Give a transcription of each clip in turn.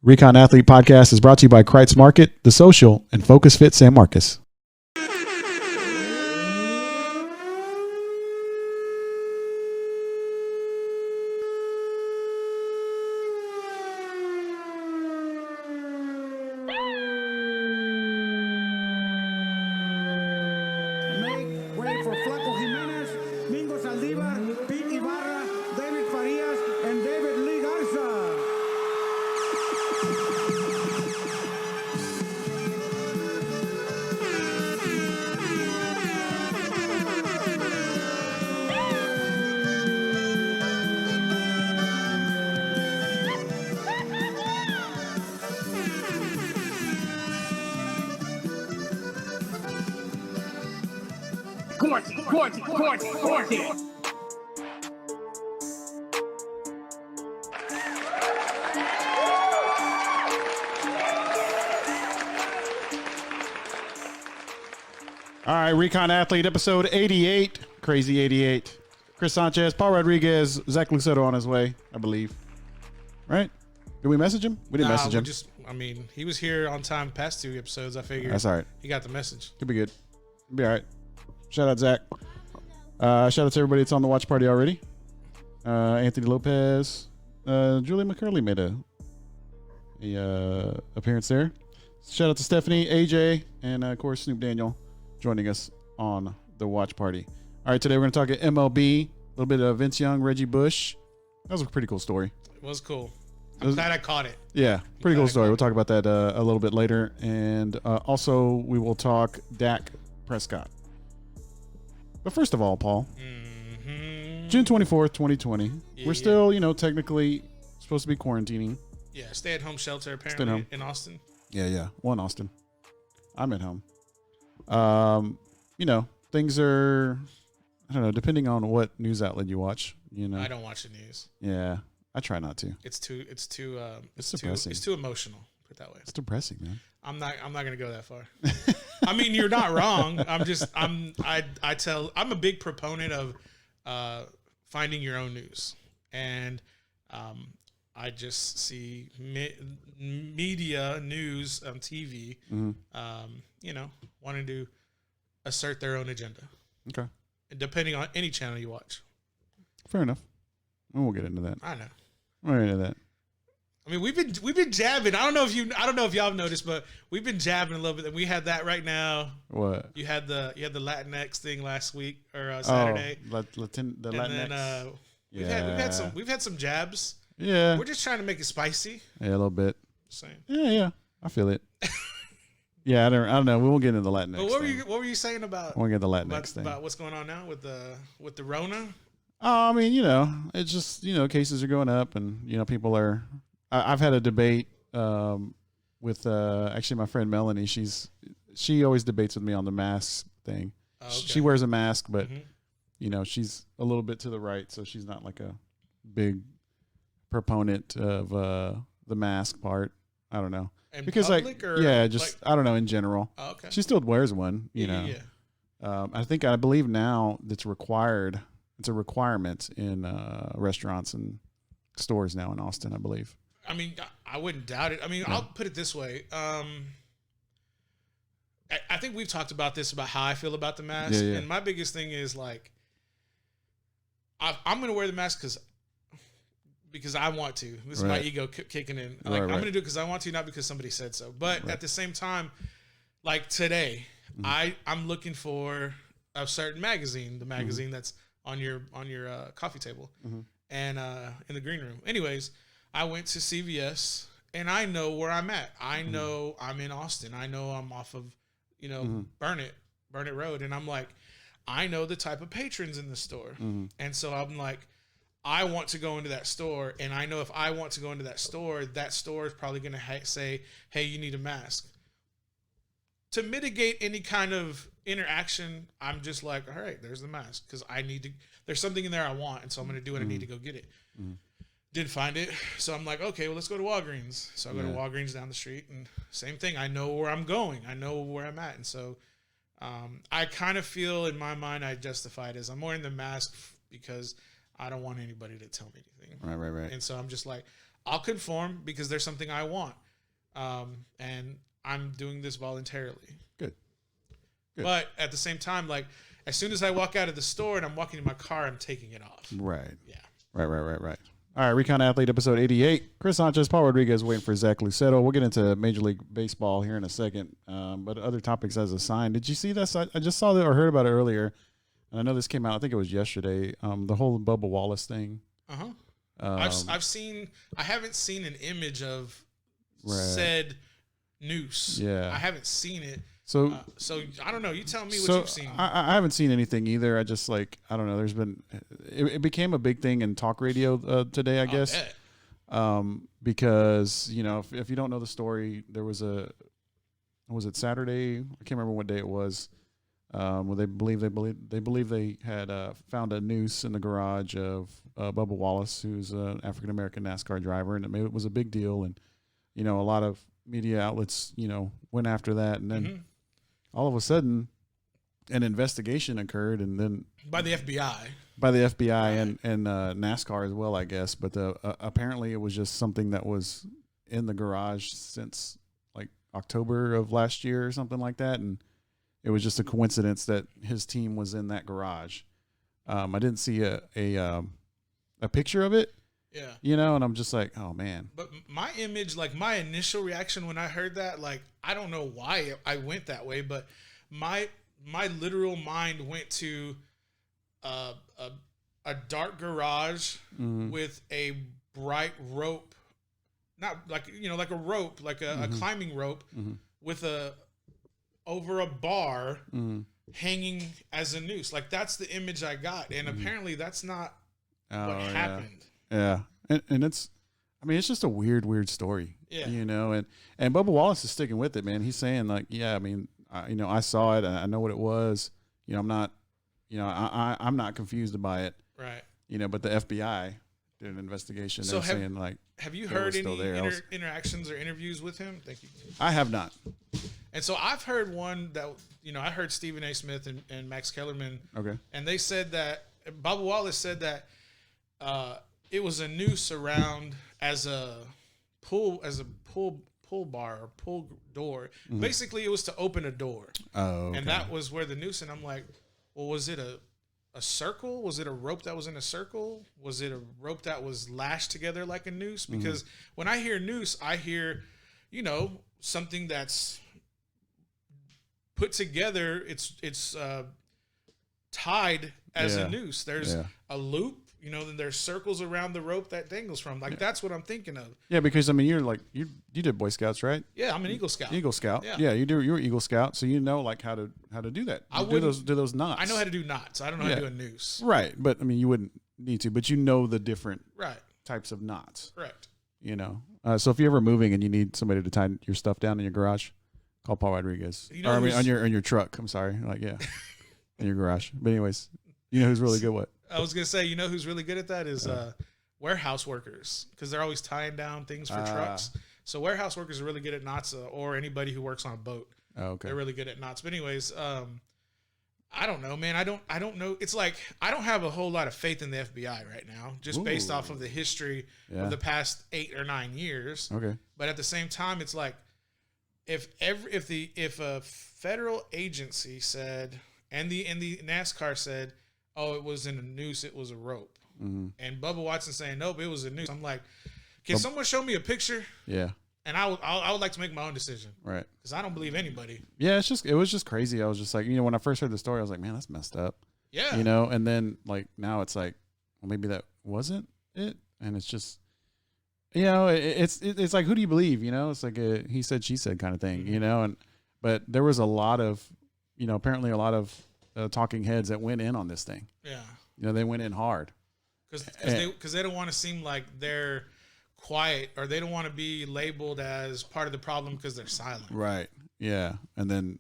Recon Athlete Podcast is brought to you by Kreitz Market, The Social, and Focus Fit San Marcos. All right, Recon Athlete, episode 88, Crazy 88. Chris Sanchez, Paul Rodriguez, Zach Lucetto on his way, I believe. Right? Did we message him? We didn't message him. He was here on time past 2 episodes. I figured that's all right. He got the message. Could be good. Be all right. Shout out, Zach. Shout out to everybody that's on the watch party already. Anthony Lopez. Julie McCurley made a appearance there. Shout out to Stephanie, AJ, and of course Snoop Daniel joining us on the watch party. All right, today we're going to talk at MLB, a little bit of Vince Young, Reggie Bush. That was a pretty cool story. It was cool. I'm glad I caught it. Yeah, pretty cool story. We'll talk about that a little bit later. And also we will talk Dak Prescott. But first of all, Paul, June 24th, 2020. We're still, technically supposed to be quarantining. Yeah, stay-at-home shelter apparently in Austin. Yeah. One Austin. I'm at home. Things are, I don't know, depending on what news outlet you watch, I don't watch the news. Yeah, I try not to. It's too depressing. It's too emotional, put it that way. It's depressing, man. I'm not going to go that far. I mean, you're not wrong. I'm a big proponent of finding your own news. And I just see media news on TV, wanting to assert their own agenda. Okay. Depending on any channel you watch. Fair enough. We'll get into that. I know. We'll get into that. I mean, we've been jabbing. I don't know if y'all have noticed, but we've been jabbing a little bit. And we had that right now. What? You had the Latinx thing last week or Saturday. The Latinx. Then we've had some jabs. Yeah. We're just trying to make it spicy. Yeah, a little bit. Same. Yeah. I feel it. Yeah, I don't know. We won't get into the Latinx. But what were you saying about? We'll get the Latinx thing. About what's going on now with the Rona? I mean, it's just cases are going up, and people are. I've had a debate with actually my friend Melanie. She always debates with me on the mask thing. Oh, okay. She wears a mask, but she's a little bit to the right, so she's not like a big proponent of the mask part. I don't know. Because I don't know in general. Oh, okay. She still wears one. Yeah. I believe now it's required. It's a requirement in restaurants and stores now in Austin, I believe. I mean, I wouldn't doubt it. I mean, I'll put it this way. I think we've talked about this, about how I feel about the mask. Yeah. And my biggest thing is like, I'm going to wear the mask because I want to. This is my ego kicking in. Like, I'm going to do it because I want to, not because somebody said so. But at the same time, like today, I'm looking for a certain magazine, the magazine that's on your coffee table and in the green room. Anyways, I went to CVS and I know where I'm at. I know I'm in Austin. I know I'm off of, Burnett Road. And I'm like, I know the type of patrons in the store. And so I'm like, I want to go into that store. And I know if I want to go into that store is probably going to say, hey, you need a mask. To mitigate any kind of interaction, I'm just like, all right, there's the mask. Because there's something in there I want. And so I'm going to do it. I need to go get it. Didn't find it. So I'm like, okay, well, let's go to Walgreens. So I go to Walgreens down the street. And same thing. I know where I'm going. I know where I'm at. And so I kind of feel in my mind I justify it as I'm wearing the mask because I don't want anybody to tell me anything. Right. And so I'm just like, I'll conform because there's something I want. And I'm doing this voluntarily. Good. But at the same time, like, as soon as I walk out of the store and I'm walking to my car, I'm taking it off. Right. Yeah. Right. All right, Recon Athlete, episode 88. Chris Sanchez, Paul Rodriguez, waiting for Zach Lucetto. We'll get into Major League Baseball here in a second, but other topics as assigned. Did you see this? I just saw that or heard about it earlier, and I know this came out, I think it was yesterday, the whole Bubba Wallace thing. I've seen, I haven't seen an image of said noose. Yeah. I haven't seen it. So I don't know. You tell me what you've seen. I haven't seen anything either. I just I don't know. There's been it became a big thing in talk radio today, I guess. Because if you don't know the story, there was was it Saturday? I can't remember what day it was. Where they believe they had found a noose in the garage of Bubba Wallace, who's an African American NASCAR driver, and it was a big deal. And a lot of media outlets went after that, and then all of a sudden an investigation occurred, and then by the FBI right. and NASCAR as well, I guess. But apparently it was just something that was in the garage since like October of last year or something like that, and it was just a coincidence that his team was in that garage. I didn't see a picture of it. Yeah. And I'm just like, oh man. But my image, like my initial reaction when I heard that, like, I don't know why I went that way, but my literal mind went to a dark garage with a bright rope, not like, like a rope, like a climbing rope with over a bar hanging as a noose. Like, that's the image I got. And apparently that's not what happened. Yeah. And it's just a weird story, and Bubba Wallace is sticking with it, man. He's saying like, I saw it and I know what it was. I'm not, I'm not confused by it. Right. But the FBI did an investigation. So They're saying like, have you heard any interactions or interviews with him? Thank you. I have not. And so I've heard one that, I heard Stephen A. Smith and Max Kellerman. Okay. And they said that Bubba Wallace said that it was a noose around as a pull bar or pull door. Basically, it was to open a door. Oh, okay. And that was where the noose. And I'm like, well, was it a circle? Was it a rope that was in a circle? Was it a rope that was lashed together like a noose? Because when I hear noose, I hear, something that's put together. It's tied as a noose. There's a loop. Then there's circles around the rope that dangles from. Like, that's what I'm thinking of. Yeah, because you're like you did Boy Scouts, right? Yeah, I'm an Eagle Scout. Eagle Scout. Yeah, you're Eagle Scout, so like how to do that. Do those knots. I know how to do knots. I don't know how to do a noose. Right, but you wouldn't need to. But the different types of knots. Correct. So if you're ever moving and you need somebody to tie your stuff down in your garage, call Paul Rodriguez. On your truck. I'm sorry, in your garage. But anyways, who's really good what. I was going to say, who's really good at that is warehouse workers, because they're always tying down things for trucks. So warehouse workers are really good at knots, or anybody who works on a boat. Oh, okay. They're really good at knots. But anyways, I don't know, man. I don't know. It's like I don't have a whole lot of faith in the FBI right now, just based off of the history of the past 8 or 9 years. Okay. But at the same time, it's like if a federal agency said and the NASCAR said, oh, it wasn't a noose, it was a rope. And Bubba Watson saying, nope, it was a noose. I'm like, can someone show me a picture? Yeah. And I would like to make my own decision. Right. Because I don't believe anybody. Yeah, it was just crazy. I was just like, when I first heard the story, I was like, man, that's messed up. Yeah. And then like now it's like, well, maybe that wasn't it. And it's just, it's like, who do you believe? It's like a he said, she said kind of thing, but there was a lot of, apparently a lot of talking heads that went in on this thing. Yeah. They went in hard. Because they don't want to seem like they're quiet, or they don't want to be labeled as part of the problem because they're silent. Right. Yeah. And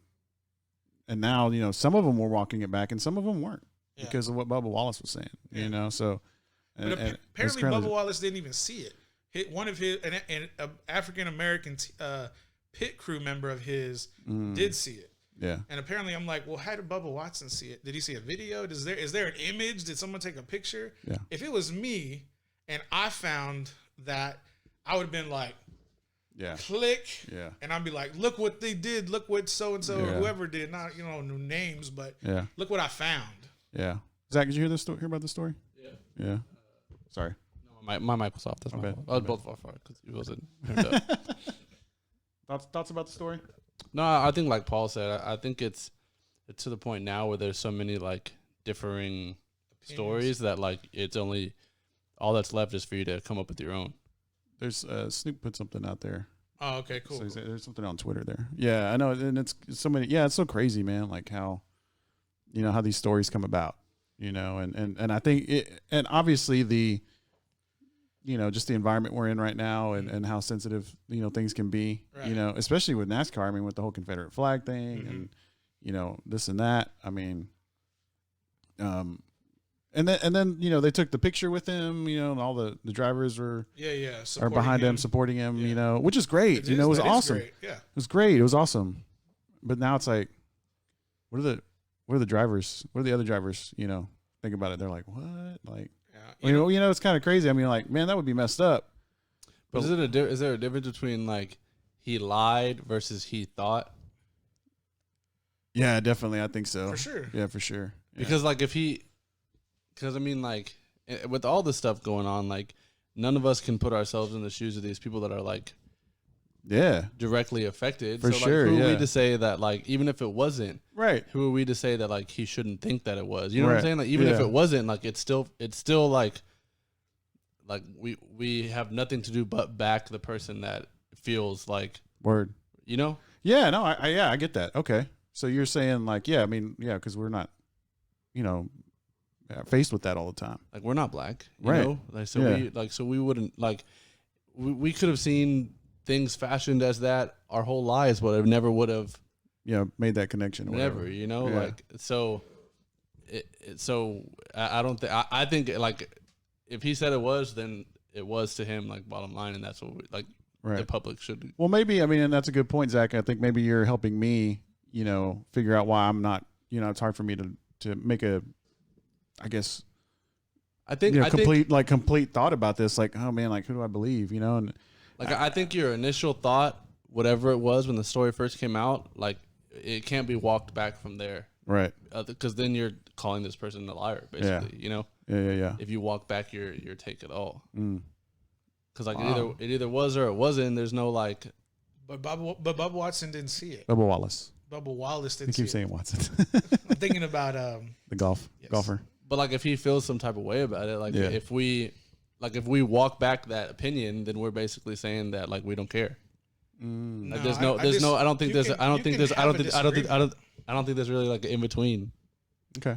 now, some of them were walking it back and some of them weren't because of what Bubba Wallace was saying, so. But apparently Bubba Wallace didn't even see it. One of his, an African-American pit crew member of his did see it. Yeah. And apparently I'm like, well, how did Bubba Watson see it? Did he see a video? Is there an image? Did someone take a picture? Yeah. If it was me and I found that I would have been like, click. Yeah. And I'd be like, look what they did. Look what so-and-so or whoever did. Not, no names, but look what I found. Yeah. Zach, did you hear hear about the story? Yeah. Yeah. Sorry. No, my mic was off. That's my fault. I was both off because he wasn't turned up. Thoughts about the story? No, I think like Paul said, I think it's to the point now where there's so many like differing stories that like it's only all that's left is for you to come up with your own. There's Snoop put something out there. Oh, okay, cool. So there's something on Twitter there. Yeah, I know, and it's so many. Yeah, it's so crazy, man. Like how, how these stories come about. And I think it, and obviously the, just the environment we're in right now, and how sensitive things can be. Right. Especially with NASCAR. I mean, with the whole Confederate flag thing, and this and that. I mean, And then they took the picture with him, and all the drivers are behind him, supporting him, which is great. It was awesome. Yeah. It was great. It was awesome. But now it's like, what are the drivers? What are the other drivers, think about it? They're like, what? Like, it's kind of crazy. I mean, like, man, that would be messed up. But is there a difference between like he lied versus he thought? Yeah, definitely. I think so. For sure. Yeah, for sure. Yeah. Because like because I mean, like, with all this stuff going on, like, none of us can put ourselves in the shoes of these people that are like, directly affected. For sure. Like, who are we to say that, like, even if it wasn't, right? Who are we to say that, like, he shouldn't think that it was? You know what I'm saying? Like, even if it wasn't, like, it's still like we have nothing to do but back the person that feels like word. Yeah. No. I get that. Okay. So you're saying like, because we're not, faced with that all the time. Like we're not black, right? Like we wouldn't like we could have seen things fashioned as that our whole lives, but it never would have made that connection. Never, like so. So I don't think I think like if he said it was, then it was to him, like bottom line, and that's what the public should. Well, maybe and that's a good point, Zach. I think maybe you're helping me, figure out why I'm not. It's hard for me to make a. I guess I think complete thought about this. Like, oh man, like who do I believe? And like I think your initial thought, whatever it was when the story first came out, like it can't be walked back from there, right? Because then you're calling this person a liar, basically. Yeah. If you walk back your take at all, because like it either was or it wasn't. There's no like. But Bubba Watson didn't see it. Bubba Wallace didn't. You keep saying Watson. I'm thinking about the golfer. But like if he feels some type of way about it, like if we walk back that opinion, then we're basically saying that like we don't care. Like, I don't think there's really like an in between. Okay.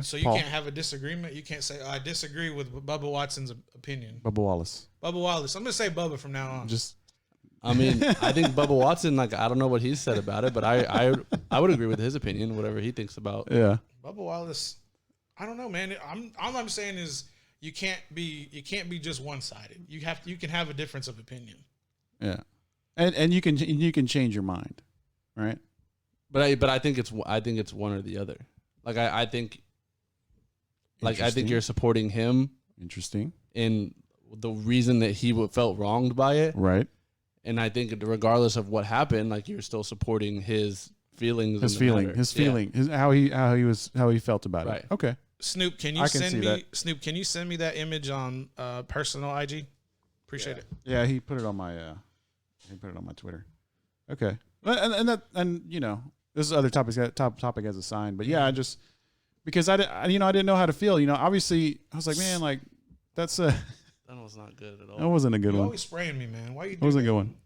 So you can't have a disagreement. You can't say I disagree with Bubba Watson's opinion. Bubba Wallace. I'm gonna say Bubba from now on. I mean, I think Bubba Watson, like, I don't know what he's said about it, but I would agree with his opinion, whatever he thinks about. Yeah. Bubba Wallace, I don't know, man. All I'm saying is you can't be just one sided. You can have a difference of opinion. Yeah. And you can change your mind, right? But I think it's one or the other. Like I think you're supporting him. Interesting. In the reason that he felt wronged by it. Right. And I think regardless of what happened, like you're still supporting his feelings. How he felt about it. Okay. Snoop, can you send me that image on personal IG? Appreciate it. Yeah, he put it on my Twitter. Okay. And this is other topic as a sign, but yeah, I just because I didn't know how to feel. Obviously I was like, man, like that's that was not good at all. That wasn't a good one. You're always spraying me, man. Why you? That wasn't a good one.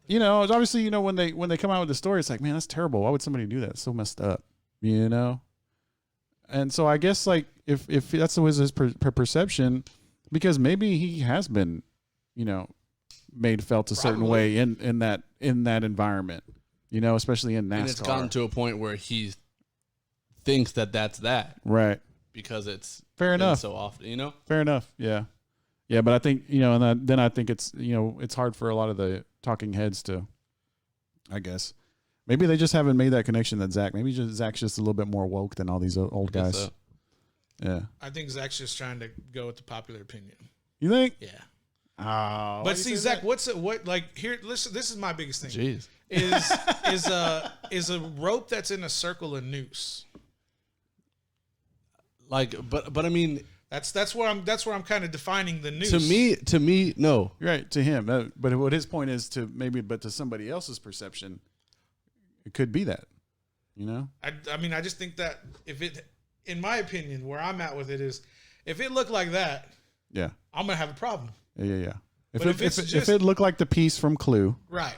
It's obviously when they come out with the story, it's like, man, that's terrible. Why would somebody do that? It's so messed up. And so I guess like if that's his perception, because maybe he has been, made felt a certain way in that environment, especially in NASCAR. And it's gotten to a point where he thinks that's that. Right. Because it's fair enough so often, Fair enough. Yeah. Yeah, but I think, and then I think it's, it's hard for a lot of the talking heads to, I guess, maybe they just haven't made that connection that Zach's just a little bit more woke than all these old guys. So. Yeah. I think Zach's just trying to go with the popular opinion. You think? Yeah. Oh, but see, Zach, like here? Listen, this is my biggest thing. Jeez. Is a rope that's in a circle a noose? Like, but I mean, that's where I'm kind of defining the noose. To me, no. Right, to him. But what his point is but to somebody else's perception, it could be that. You know? I mean, I just think that in my opinion, where I'm at with it is, if it looked like that, yeah, I'm gonna have a problem. Yeah. If it looked like the piece from Clue, right?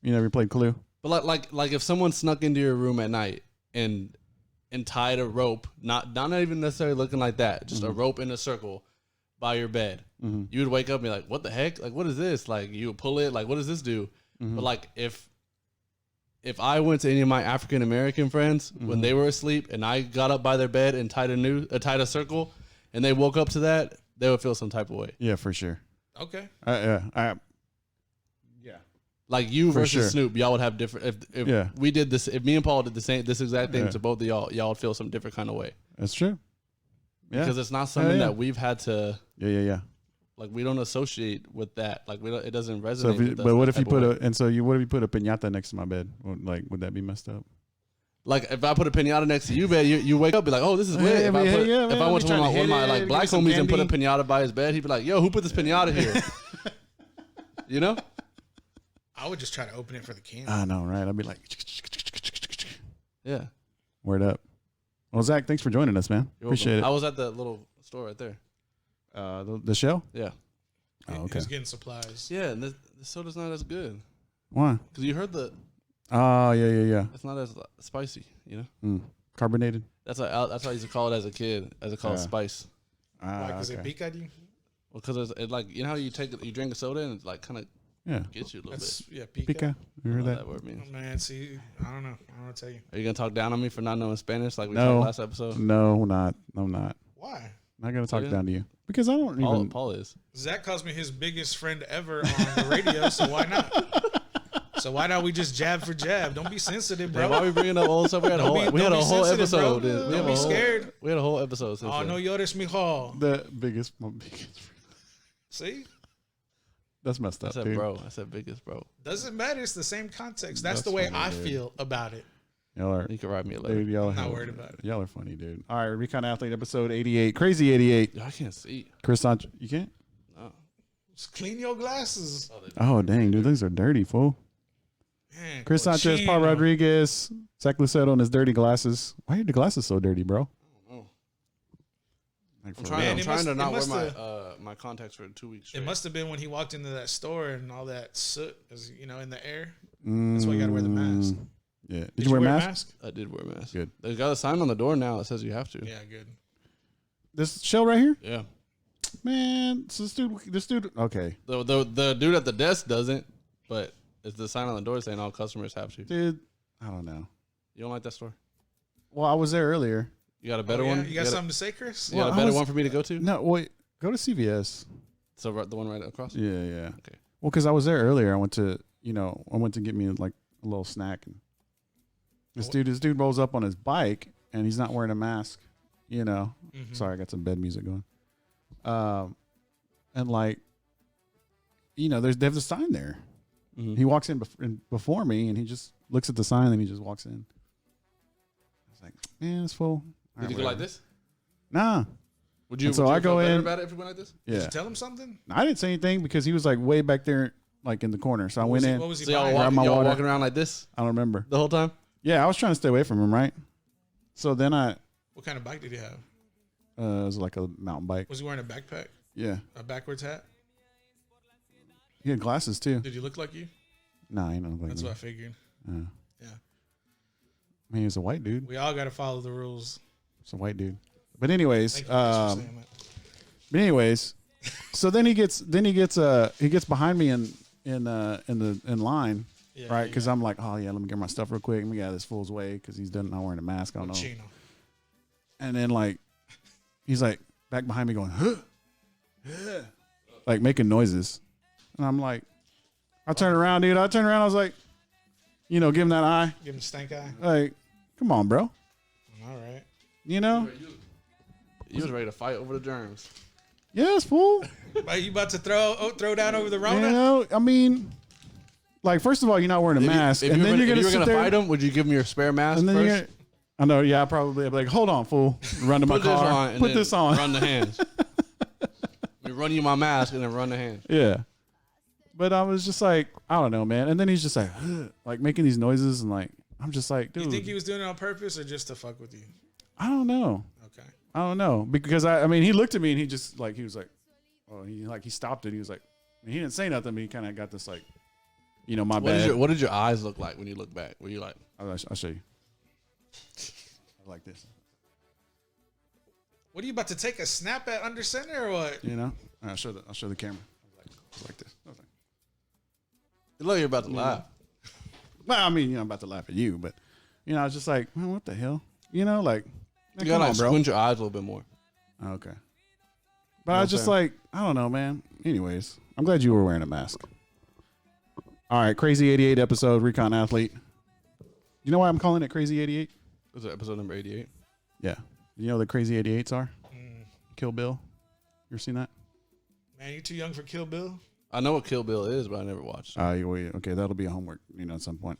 You never played Clue? But like if someone snuck into your room at night and tied a rope, not even necessarily looking like that, just a rope in a circle by your bed, you would wake up and be like, what the heck? Like, what is this? Like, you would pull it, like, what does this do? But like if I went to any of my African American friends when they were asleep and I got up by their bed and tied a circle and they woke up to that, they would feel some type of way. Yeah, for sure. Okay. Yeah. Like you For versus sure. Snoop, y'all would have different. If we did this, if me and Paul did this exact thing to both of y'all would feel some different kind of way. That's true. Yeah. Because it's not something that we've had to. Yeah. Like, we don't associate with that. Like, it doesn't resonate. So with us but what that if you type of way. what if you put a piñata next to my bed? Like, would that be messed up? Like, if I put a piñata next to you bed, you wake up and be like, oh, this is weird. Yeah, If I went to one of my like black homies and put a candy. piñata by his bed, he'd be like, yo, who put this piñata here? You know? I would just try to open it for the camera. I know, right? I'd be like, Yeah. word up. Well, Zach, thanks for joining us, man. You're Appreciate welcome. I was at the little store right there. it. The show? Yeah. Oh, He okay. was getting supplies. Yeah, and the soda's not as good. Why? Because you heard Oh, yeah. it's not as spicy, you know? Carbonated? That's what I used to call it as a kid, as I call it spice. Why? Because okay. it pica you? Well, because it like, you know how you drink a soda and it like kind of Yeah. gets you a little That's bit. yeah, pica. Pica. You heard I don't know that? that word means. Oh, man, see, I don't know. I don't know what to tell you. Are you gonna talk down on me for not knowing Spanish like we No. talked last episode? No, I'm not. Why? Not going to talk Yeah. down to you. Because I don't even. Paul is. Zach calls me his biggest friend ever on the radio, so why not? So why not we just jab for jab? Don't be sensitive, bro. Hey, why are we bringing up old stuff? We had a Don't whole, be- we had don't a be whole sensitive, episode. bro. Dude. We Don't have be a whole, scared. We had a whole episode. Since Oh, then. no llores, mijo. My biggest. See? That's messed I up, said dude. bro. I said biggest bro. Doesn't matter. It's the same context. That's the That's way funny, I dude. feel about it. Y'all are. You can write me a letter. Dude, y'all I'm not are worried about it. Y'all are funny, dude. All right, Recon Athlete episode 88. Crazy 88. Yo, I can't see. Chris Sanchez. You can't? No. Just clean your glasses. Oh, dang, dude. Those are dirty, fool. Man, Chris Sanchez, Paul cochino. Rodriguez, Zach Lucetto and his dirty glasses. Why are your glasses so dirty, bro? know. Like, I'm for trying. real. I'm it trying must- to it not wear must my have- my contacts for 2 weeks. It Straight. must have been when he walked into that store and all that soot is, in the air. That's why you got to wear the mask. Yeah. Did you wear a mask? I did wear a mask. Good. They got a sign on the door now that says you have to. Yeah, good. This show right here? Yeah. Man, so this dude, okay. The dude at the desk doesn't, but it's the sign on the door saying all customers have to. Dude, I don't know. You don't like that store? Well, I was there earlier. You got a better Oh, yeah? one? You got something to say, Chris? You got Well, a I better was- one for me to go to? No, wait. Go to CVS. So the one right across? Yeah. Okay. Well, because I was there earlier. I went to get me like a little snack. And this dude rolls up on his bike and he's not wearing a mask. Sorry, I got some bed music going. And like, they have the sign there. Mhm. He walks in before me and he just looks at the sign and he just walks in. I was like, man, it's full. Did you go like this? Nah. Would you? And so would you I go feel better in- about it if you went like this? Yeah. Did you tell him something? I didn't say anything because he was like way back there, like in the corner. So I What went was he- in. What was he So y'all, buying? Grab my y'all water. walking around like this I don't remember. the whole time? Yeah, I was trying to stay away from him, right? So then it What kind of bike did he have? was like a mountain bike. Was he wearing a backpack? Yeah. A backwards hat? He had glasses too. Did he look like you? Nah, he don't look like That's me. what I figured. Yeah. Yeah. I mean, he was a white dude. We all got to follow the rules. It's a white dude. But anyways, Thank you Chris, for saying that. but anyways, so then he gets behind me in line, Yeah, right? Because I'm like, oh yeah, let me get my stuff real quick. Let me get out of this fool's way because he's not wearing a mask. I don't know. Chino. And then like, he's like back behind me going, huh, yeah, like making noises, and I'm like, I turned around, dude. I was like, give him that eye, Give him a stank eye. like, come on, bro, All right. you know. You was ready to fight over the germs. Yes, fool. Are you about to throw down over the Rona? You know, I mean, like, first of all, you're not wearing a mask, If and then you're gonna fight him, would you give him your spare mask and then first? you're gonna, I know, yeah, I probably. I'd be like, hold on, fool. Run to my car. Put this on. Run the hands. We run you my mask and then run the hands. Yeah. But I was just like, I don't know, man. And then he's just like making these noises, and like, I'm just like, dude. You think he was doing it on purpose or just to fuck with you? I don't know. Okay. I don't know because I mean, he looked at me and he just like he was like, oh, he stopped it. He was like, he didn't say nothing, but he kind of got this like, you know, my bad. What did your eyes look like when you look back? Were you like? I'll show you. I like this. What are you about to take a snap at under center or what? You know, I'll show the camera. Like this. Look, you're about to laugh. Well, I mean, you know, I'm about to laugh at you, but you know, I was just like, man, what the hell? You know, like, man, You gotta come on, bro. squint your eyes a little bit more. Okay. But I was just like, I don't know, man. Anyways, I'm glad you were wearing a mask. All right, Crazy 88 episode, Recon Athlete. You know why I'm calling it Crazy 88? Was it episode number 88? Yeah. You know what the Crazy 88s are? Kill Bill. You ever seen that? Man, you too young for Kill Bill? I know what Kill Bill is, but I never watched. Okay, that'll be a homework, you know, at some point.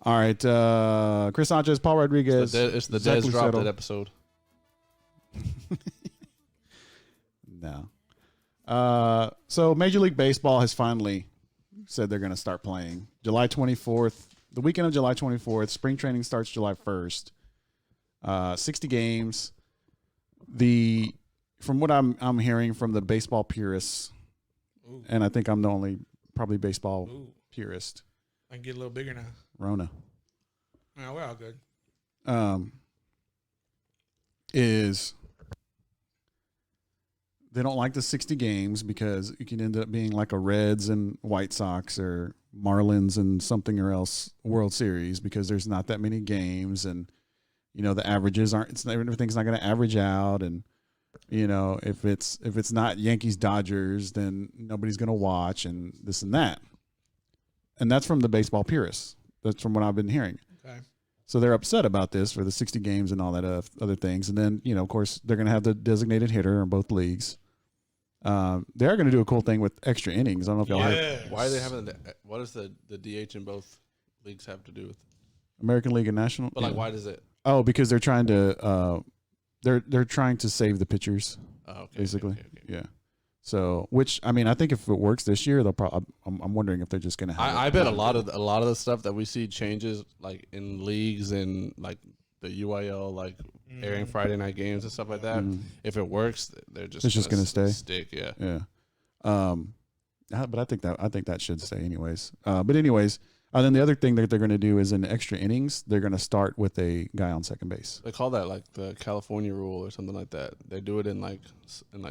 All right, Chris Sanchez, Paul Rodriguez. It's the Des dropped that episode. No. So Major League Baseball has finally said they're going to start playing July 24th, the weekend of July 24th. Spring training starts July 1st. 60 games. From what I'm hearing from the baseball purists, Ooh. and I think I'm the only probably baseball Ooh. purist. I can get a little bigger now. Rona. No, we're all good. Is they don't like the 60 games because it can end up being like a Reds and White Sox or Marlins and something or else World Series because there's not that many games and you know the averages aren't everything's not going to average out and you know if it's not Yankees Dodgers then nobody's going to watch and this and that. And that's from the baseball purists. That's from what I've been hearing. Okay. So they're upset about this for the 60 games and all that other things. And then, you know, of course, they're going to have the designated hitter in both leagues. They are going to do a cool thing with extra innings. I don't know if y'all heard. Why are they having what does the DH in both leagues have to do with? American League and National? But, like, why does it? Oh, because they're trying to they're trying to save the pitchers, basically. Okay. Yeah. So, which I mean, I think if it works this year, they'll probably. I'm wondering if they're just going to have. I bet a lot of the stuff that we see changes like in leagues and like the UIL, like airing Friday night games and stuff like that. If it works, they're just. It's just going to stay. Stick, yeah. Yeah. But I think that should stay anyways. But anyways, then the other thing that they're going to do is in extra innings, they're going to start with a guy on second base. They call that like the California rule or something like that. They do it in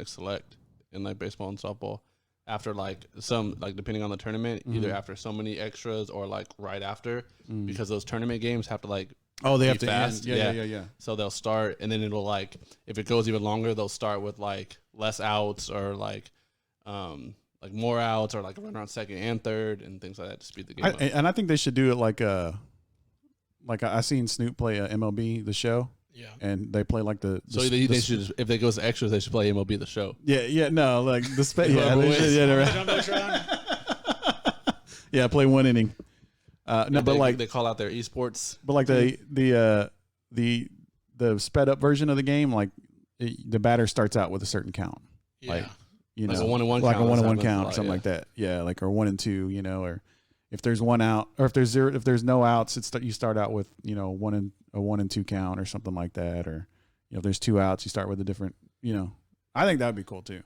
select. In like baseball and softball, after like some like depending on the tournament, either after so many extras or like right after, because those tournament games have to like they have to fast. end. Yeah. So they'll start, and then it'll like if it goes even longer, they'll start with like less outs or like more outs or like a run around second and third and things like that to speed the game up. And I think they should do it like I seen Snoop play MLB the Show. Yeah, and they play like the. So they should, if they goes to extras, they should play MLB the Show. Yeah, no, like the yeah, play one inning. No, but like they call out their esports. But like the sped up version of the game, like the batter starts out with a certain count. Yeah. Like you like know, a 1-1 like count, a 1-1 count or something like that. Yeah, like or 1 and 2, you know, or if there's one out or if there's no outs, you start out with a 1 and 2 count or something like that, or if there's 2 outs, you start with a different. I think that would be cool too,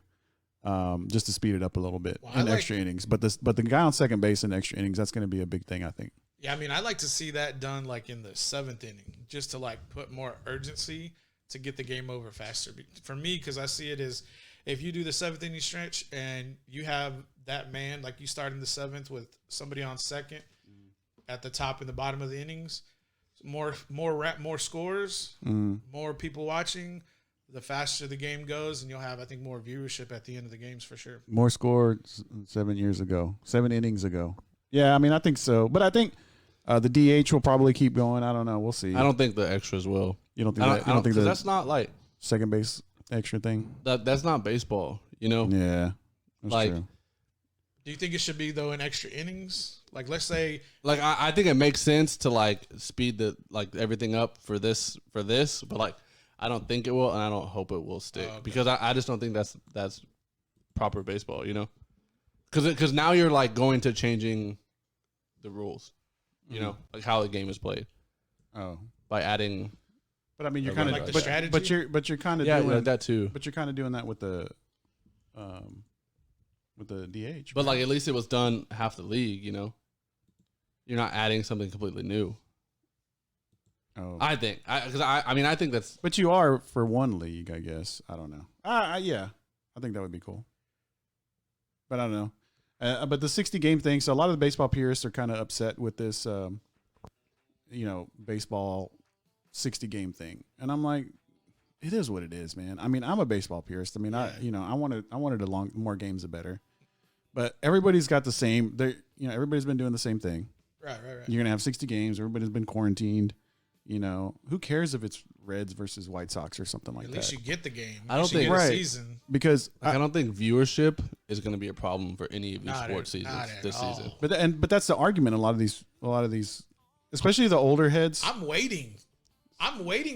just to speed it up a little bit in extra innings. But the guy on second base in extra innings, that's going to be a big thing, I think. Yeah, I mean, I'd like to see that done like in the 7th inning, just to like put more urgency to get the game over faster. For me, because I see it as if you do the 7th inning stretch and you have that man, like you start in the 7th with somebody on second at the top and the bottom of the innings, more scores, more people watching, the faster the game goes, and you'll have, I think, more viewership at the end of the games for sure. More scores 7 innings ago. Yeah, I mean, I think so. But I think the DH will probably keep going. I don't know. We'll see. I don't think the extras will. You don't think that? You don't think that's not like second base extra thing? That's not baseball. You know, Yeah, that's like. true. Do you think it should be though in extra innings? Like let's say, Like I think it makes sense to like speed the like everything up for this, but like I don't think it will, and I don't hope it will stick because I just don't think that's proper baseball, you know? Because now you're like going to changing the rules, you know, like how the game is played. Oh, by adding. but I mean, you're kind Like the of strategy? but you're kind of Yeah, doing like that too. But you're kind of doing that with the DH. But like at least it was done half the league, you know. You're not adding something completely new. Oh, I think. I mean, I think that's. but you are for one league, I guess. I don't know. Yeah, I think that would be cool. But I don't know. But the 60 game thing. So a lot of the baseball purists are kind of upset with this, baseball 60 game thing, and I'm like, it is what it is, man. I mean, I'm a baseball purist. I mean, I wanted more games, the better. But everybody's got the same. Everybody's been doing the same thing. right. You're gonna have 60 games. Everybody's been quarantined. Who cares if it's Reds versus White Sox or something like that? At least you get the game. I don't At least you think- get a Right. season. Because I don't think viewership is going to be a problem for any of these Not sports at- seasons not at this all. season. but that's the argument. A lot of these, especially the older heads. I'm waiting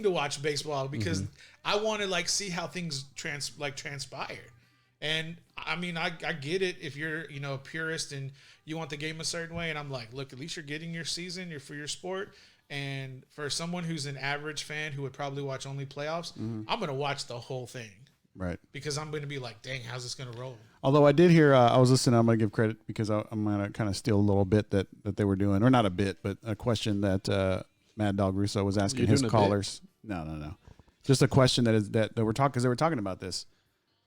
to watch baseball because I want to like see how things transpire. And I mean, I get it if you're a purist and you want the game a certain way. And I'm like, look, at least you're getting your season, for your sport. And for someone who's an average fan who would probably watch only playoffs, I'm going to watch the whole thing. Right. Because I'm going to be like, dang, how's this going to roll? Although I did hear, I was listening. I'm going to give credit because I'm going to kind of steal a little bit that they were doing, or not a bit, but a question that Mad Dog Russo was asking his callers. No. Just a question that we're talking, because they were talking about this.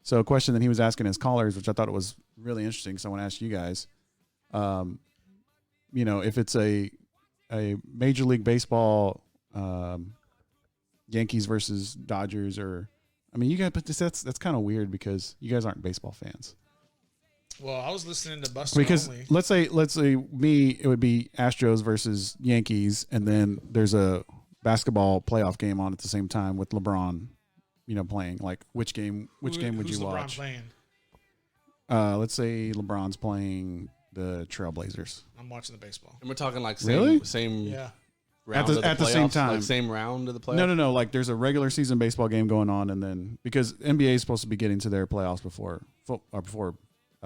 So a question that he was asking his callers, which I thought it was really interesting. So I want to ask you guys, if it's a Major League Baseball, Yankees versus Dodgers, or you guys, but that's kind of weird because you guys aren't baseball fans. Well, I was listening to Buster Because only. let's say me, it would be Astros versus Yankees, and then there's a basketball playoff game on at the same time with LeBron, playing. Like which game would Who's you LeBron watch? playing? Let's say LeBron's playing the Trailblazers. I'm watching the baseball. And we're talking like Really? same Yeah. round At the same playoffs, time. like same round of the playoffs. No. Like there's a regular season baseball game going on, and then because NBA is supposed to be getting to their playoffs before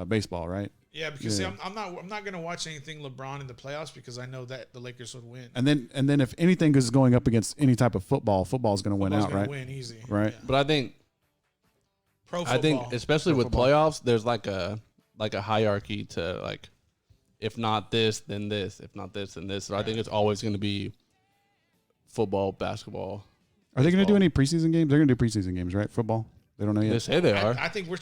baseball, right? Yeah, because Yeah. See, I'm not going to watch anything LeBron in the playoffs because I know that the Lakers would win. And then if anything is going up against any type of football's going to win Football's out, gonna right? Win easy. Right. Yeah. But I think Pro especially Pro with football. playoffs, there's like a hierarchy to like, if not this, then this. If not this, then this. So I think it's always going to be football, basketball. Are they going to do baseball. any preseason games? They're going to do preseason games, right? Football. They don't know They yet. say they are. I think we're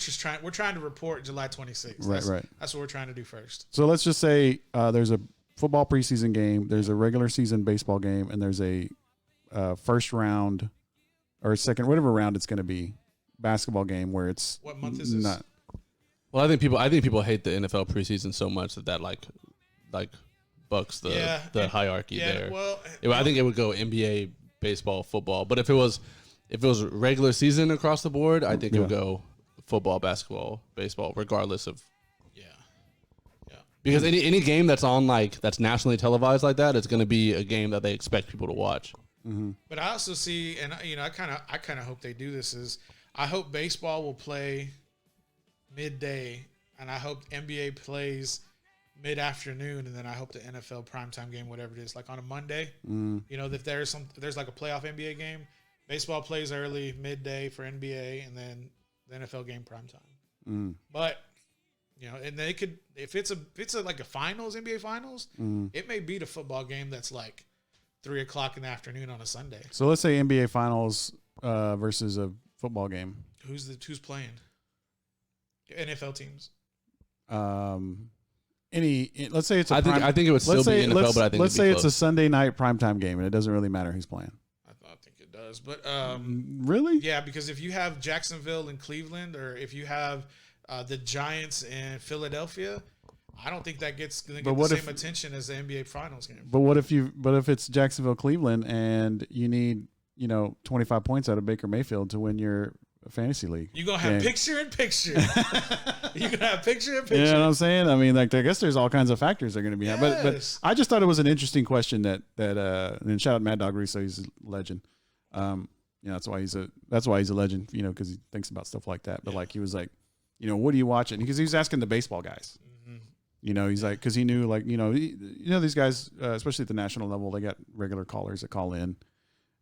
trying to report July 26th. Right. That's what we're trying to do first. So let's just say there's a football preseason game, there's a regular season baseball game, and there's a first round or second, whatever round it's going to be, basketball game where it's What month is this? not. Well, I think people hate the NFL preseason so much that like bucks the hierarchy Yeah. there. Well, I think it would go NBA, baseball, football. But if it was regular season across the board, I think it would go football, basketball, baseball, regardless of. yeah. Because any game that's on that's nationally televised like that, it's going to be a game that they expect people to watch. Mm-hmm. But I also see, and I kind of hope they do this. Is I hope baseball will play midday, and I hope NBA plays mid-afternoon, and then I hope the NFL primetime game, whatever it is, like on a Monday. If there's like a playoff NBA game, baseball plays early, midday for NBA, and then the NFL game primetime. But and they could, if it's like a finals, NBA finals, it may beat a football game that's like 3:00 in the afternoon on a Sunday. So let's say NBA finals versus a football game. Who's playing? NFL teams. Let's say it's a I think it would still be NFL, but I think let's say it's a close. Sunday night primetime game, and it doesn't really matter who's playing. I think it does, but Really? yeah, because if you have Jacksonville and Cleveland, or if you have the Giants and Philadelphia, I don't think that gets going to get the same attention as the NBA Finals game. But what if it's Jacksonville, Cleveland, and you need 25 points out of Baker Mayfield to win your fantasy league. You're going to have picture in picture. You're going to have picture in picture. You know what I'm saying? I mean, like, I guess there's all kinds of factors that are going to be happening. But I just thought it was an interesting question that and shout out Mad Dog Russo, he's a legend. That's why he's a legend, because he thinks about stuff like that. But like, he was like, what are you watching? Because he was asking the baseball guys. He's like, because he knew, like, these guys, especially at the national level, they got regular callers that call in,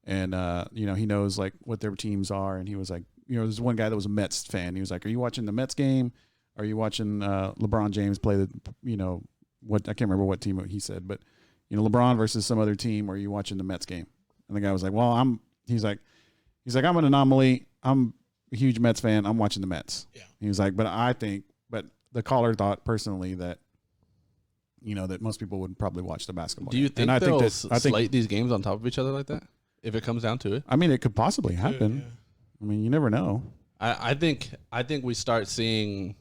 and he knows like what their teams are. And he was like, there's one guy that was a Mets fan. He was like, "Are you watching the Mets game? Are you watching LeBron James play the, what I can't remember what team he said, but LeBron versus some other team? Or are you watching the Mets game?" And the guy was like, "Well, He's like, I'm an anomaly. I'm a huge Mets fan. I'm watching the Mets." Yeah. He was like, but the caller thought personally that, that most people would probably watch the basketball. Do you think they'll slate these games on top of each other like that? If it comes down to it, I mean, it could possibly happen. Yeah. I mean, you never know. I think we start seeing,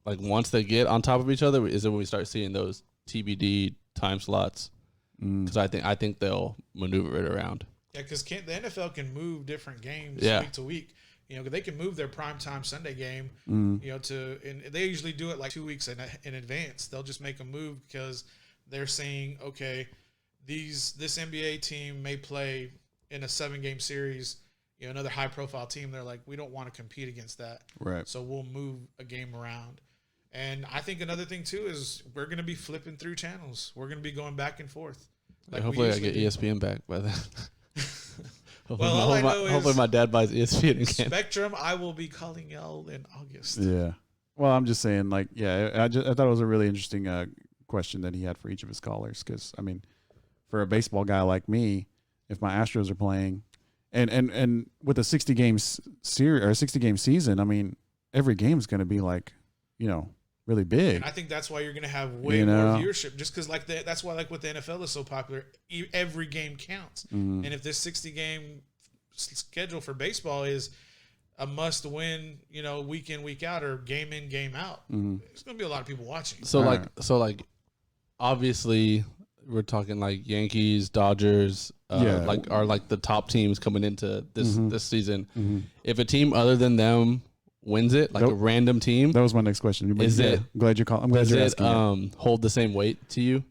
like, once they get on top of each other, is it when we start seeing those TBD time slots? Because I think they'll maneuver it around. Yeah, because the NFL can move different games week to week. They can move their primetime Sunday game, and they usually do it like 2 weeks in advance. They'll just make a move because they're saying, okay, this NBA team may play in a 7-game series, another high-profile team. They're like, we don't want to compete against that. Right. So we'll move a game around. And I think another thing, too, is we're going to be flipping through channels. We're going to be going back and forth. Like hopefully I get ESPN back by then. Hopefully my dad buys ESPN again. Spectrum, I will be calling y'all in August. Yeah. Well, I'm just saying, like, I thought it was a really interesting question that he had for each of his callers. Because, I mean, for a baseball guy like me, if my Astros are playing, and with a 60-game series or a 60-game season, I mean, every game is going to be like, really big. And I think that's why you're going to have way more viewership, just because that's why, like, with the NFL is so popular. Every game counts, and if this 60-game schedule for baseball is a must-win, week in, week out, or game in, game out, there's going to be a lot of people watching. So obviously, we're talking like Yankees, Dodgers, are like the top teams coming into this season. If a team other than them wins it, like a random team. That was my next question. I'm glad you called. I'm glad you're asking. Hold the same weight to you?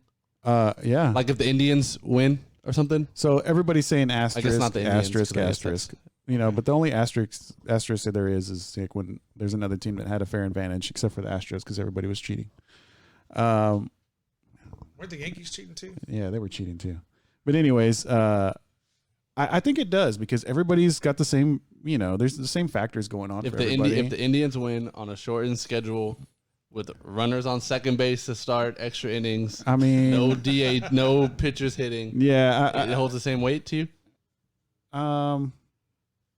Yeah. Like if the Indians win or something. So everybody's saying asterisk, I guess not the Indians, asterisk. But the only asterisk that there is like when there's another team that had a fair advantage, except for the Astros, because everybody was cheating. Weren't the Yankees cheating too? Yeah, they were cheating too. But anyways, I think it does because everybody's got the same. There's the same factors going on. If the Indians win on a shortened schedule with runners on second base to start, extra innings, I mean, no DA, no pitchers hitting. Yeah, it holds the same weight to you.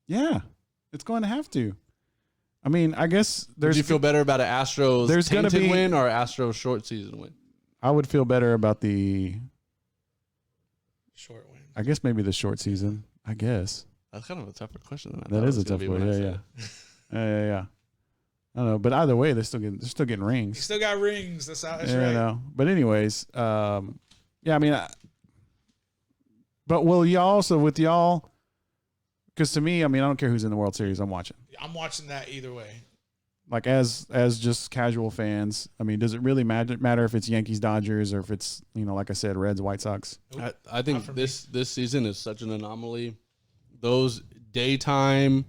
Yeah, it's going to have to. I mean, I guess there's. Do you feel better about an Astros tainted win or Astros short season win? I would feel better about the short win. I guess maybe the short season. I guess. That's kind of a tougher question than I thought. That is a tough one. Yeah. I don't know, but either way, they're still getting rings. You still got rings. That's right. No. But anyways, I mean, but will y'all also with y'all? Because to me, I mean, I don't care who's in the World Series. I'm watching. I'm watching that either way. Like as just casual fans, I mean, does it really matter if it's Yankees, Dodgers, or if it's like I said, Reds, White Sox? I think this season is such an anomaly. Those daytime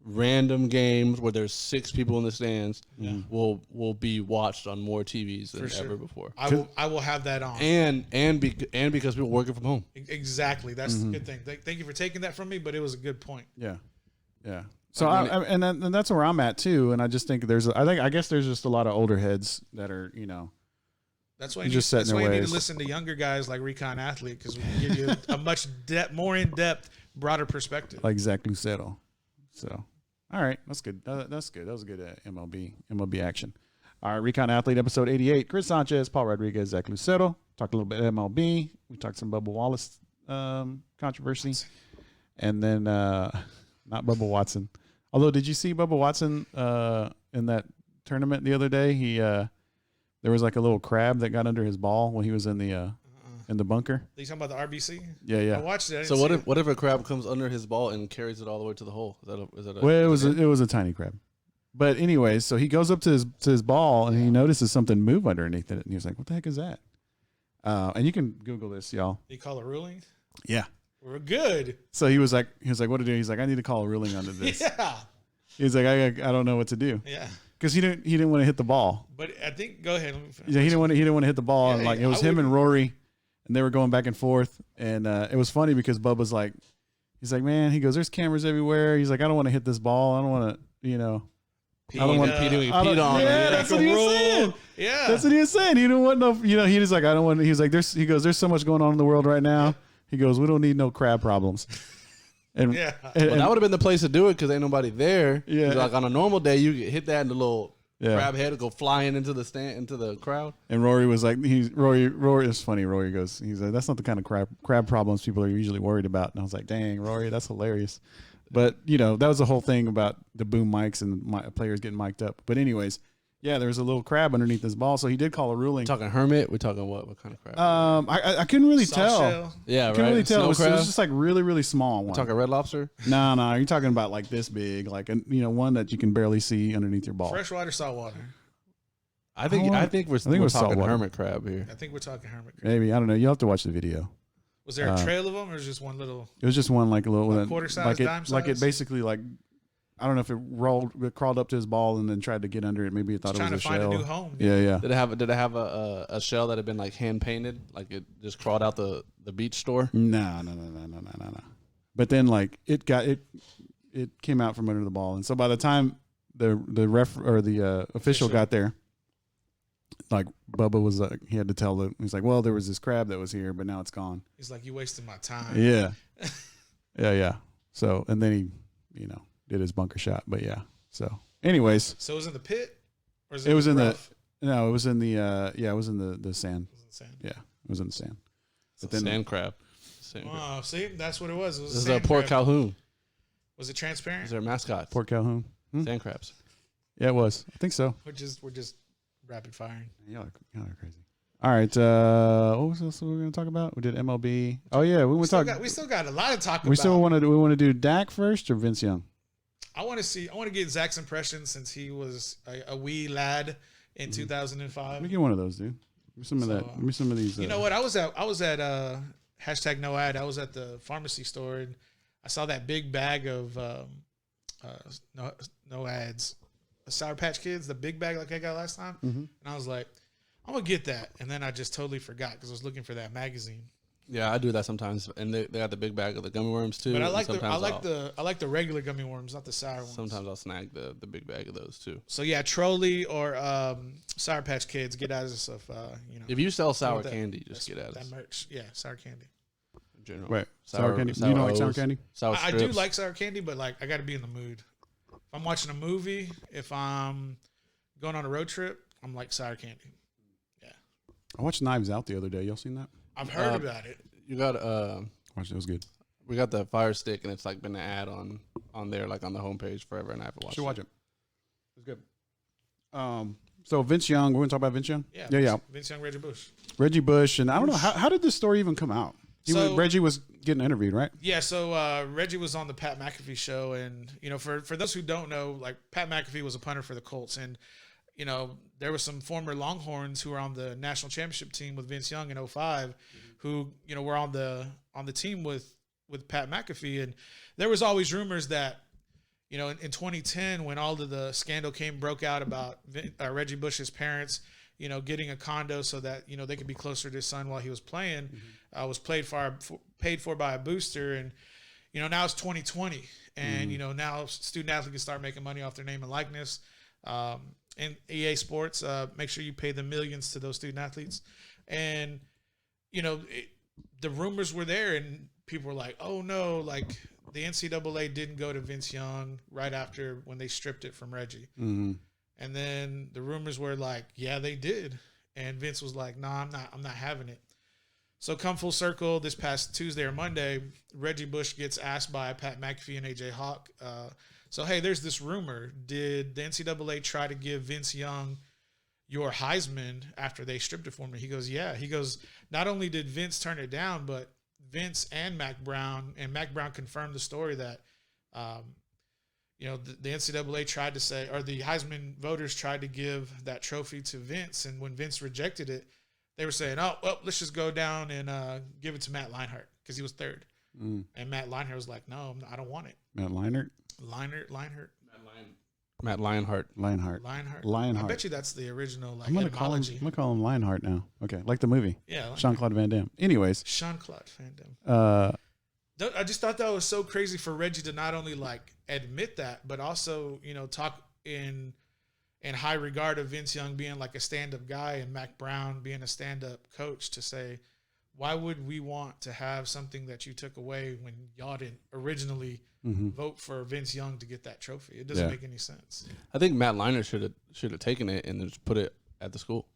random games where there's 6 people in the stands will be watched on more TVs than ever before. I will have that on. And because people working from home. Exactly. That's the good thing. Thank you for taking that from me, but it was a good point. Yeah. So and that's where I'm at too, and I just think I guess there's just a lot of older heads that are That's why you need to listen to younger guys like Recon Athlete, because we can give you a much more in depth, broader perspective. Like Zach Lucero. So, all right, that's good. That's good. That was a good MLB action. All right, Recon Athlete episode 88. Chris Sanchez, Paul Rodriguez, Zach Lucero. Talked a little bit MLB. We talked some Bubba Wallace controversy, and then not Bubba Watson. Although, did you see Bubba Watson in that tournament the other day? He there was like a little crab that got under his ball when he was in the in the bunker. You talking about the RBC? Yeah, yeah. I watched it. So what if a crab comes under his ball and carries it all the way to the hole? Well, it was a tiny crab. But anyways, so he goes up to his ball and he notices something move underneath it, and he's like, "What the heck is that?" And you can Google this, y'all. You call a ruling? Yeah. We're good. So he was like, "What to do?" He's like, "I need to call a ruling under this." Yeah. He's like, I don't know what to do." Yeah. Because he didn't want to hit the ball. But I think go ahead. Yeah, he didn't want to hit the ball, and like it was him and Rory, and they were going back and forth, and it was funny because Bubba's like, he's like, "Man," he goes, "There's cameras everywhere." He's like, "I don't want to hit this ball. I don't want to, I don't want peed on. Yeah, that's what he was saying. Yeah, that's what he was saying. He didn't want no, he was like, "I don't want." He's like, "There's so much going on in the world right now." He goes, "We don't need no crab problems." And yeah, and that would have been the place to do it because ain't nobody there. Yeah, like on a normal day, you get hit that and the little crab head will go flying into the crowd. And Rory was like, Rory is funny. Rory goes, he's like, "That's not the kind of crab problems people are usually worried about." And I was like, "Dang, Rory, that's hilarious." But that was the whole thing about the boom mics and players getting mic'd up. But anyways, yeah, there was a little crab underneath this ball, so he did call a ruling. We're talking hermit. We're talking what kind of crab? I couldn't really tell. Shell. Yeah, I couldn't right. really tell. It Snow was just like really, really small one. We're talking red lobster. No, you're talking about like this big, like one that you can barely see underneath your ball. Freshwater, saltwater. I think we're talking saltwater. hermit crab here. I think we're talking hermit crab. Maybe, I don't know. You'll have to watch the video. Was there a trail of them, or was it just one little? It was just one like a little Like quarter size, dime size? Like it basically like, I don't know if it crawled up to his ball and then tried to get under it. Maybe it thought it was a shell. Trying to find a new home. Yeah. Did it have a shell that had been like hand painted, like it just crawled out the beach store? No. But then like it came out from under the ball, and so by the time the ref or the official got there, like Bubba was like, he had to tell them. He's like, "Well, there was this crab that was here, but now it's gone." He's like, "You wasted my time." Yeah. Yeah. So and then he did his bunker shot, but yeah. So anyways, so it was in the pit, or it was in rough? it was in the it was in the sand. It was in the sand. Yeah, it was in the sand. But then sand crab. Oh, see, that's what it was. This is a Port Calhoun. Was it transparent? Is their mascot? Port Calhoun. Sand crabs. Yeah, it was. I think so. We're just rapid firing. Y'all are crazy. All right. What was we going to talk about? We did MLB. Oh yeah, we still got a lot to talk about. We still want to do Dak first or Vince Young? I want to get Zach's impression since he was a wee lad in 2005. Let me get one of those, dude. Give me some of that. Give me some of these. You know what? I was at hashtag no ad. I was at the pharmacy store and I saw that big bag of no ads, Sour Patch Kids, the big bag like I got last time, and I was like, I'm gonna get that, and then I just totally forgot because I was looking for that magazine. Yeah, I do that sometimes, and they got the big bag of the gummy worms too. But I like the regular gummy worms, not the sour ones. Sometimes I'll snag the big bag of those too. So yeah, Trolley or Sour Patch Kids, get at us if If you sell sour candy, just get at us. That merch, yeah, sour candy. In general, right? Sour candy. You don't like sour candy? Sour I do like sour candy, but like I got to be in the mood. If I'm watching a movie, if I'm going on a road trip, I'm like sour candy. Yeah. I watched Knives Out the other day. Y'all seen that? I've heard about it. You got watch it. It was good. We got the Fire Stick, and it's like been an ad on there, like on the homepage forever, and I haven't watched. Should watch it. It's good. So Vince Young, we're gonna talk about Vince Young. Yeah. Vince Young, Reggie Bush, and I don't know how did this story even come out. Reggie was getting interviewed, right? Yeah. So Reggie was on the Pat McAfee show, and for those who don't know, like Pat McAfee was a punter for the Colts, and there were some former Longhorns who were on the national championship team with Vince Young in 2005, who were on the team with Pat McAfee, and there was always rumors that in 2010 when all of the scandal broke out about Reggie Bush's parents, getting a condo so that they could be closer to his son while he was playing, was paid for by a booster, and now it's 2020, and now student athletes can start making money off their name and likeness. And EA Sports, make sure you pay the millions to those student athletes. And, the rumors were there and people were like, oh no, like the NCAA didn't go to Vince Young right after when they stripped it from Reggie. Mm-hmm. And then the rumors were like, yeah, they did. And Vince was like, no, I'm not having it. So come full circle, this past Tuesday or Monday, Reggie Bush gets asked by Pat McAfee and AJ Hawk, so, hey, there's this rumor. Did the NCAA try to give Vince Young, your Heisman after they stripped it for me. He goes, yeah. He goes, not only did Vince turn it down, but Vince and Mac Brown confirmed the story that, the NCAA tried to say, or the Heisman voters tried to give that trophy to Vince. And when Vince rejected it, they were saying, oh, well, let's just go down and give it to Matt Leinart because he was third. And Matt Leinart was like, no, I don't want it. Matt Leinart? Leinart. Matt Lionheart. Lionheart. I bet you that's the original I'm gonna call him Lionheart now. Okay, like the movie. Yeah. Jean-Claude Van Damme. Anyways. Jean-Claude Van Damme. I just thought that was so crazy for Reggie to not only like admit that, but also, talk in high regard of Vince Young being like a stand-up guy and Mac Brown being a stand-up coach to say, why would we want to have something that you took away when y'all didn't originally vote for Vince Young to get that trophy? It doesn't make any sense. I think Matt Leinart should have taken it and just put it at the school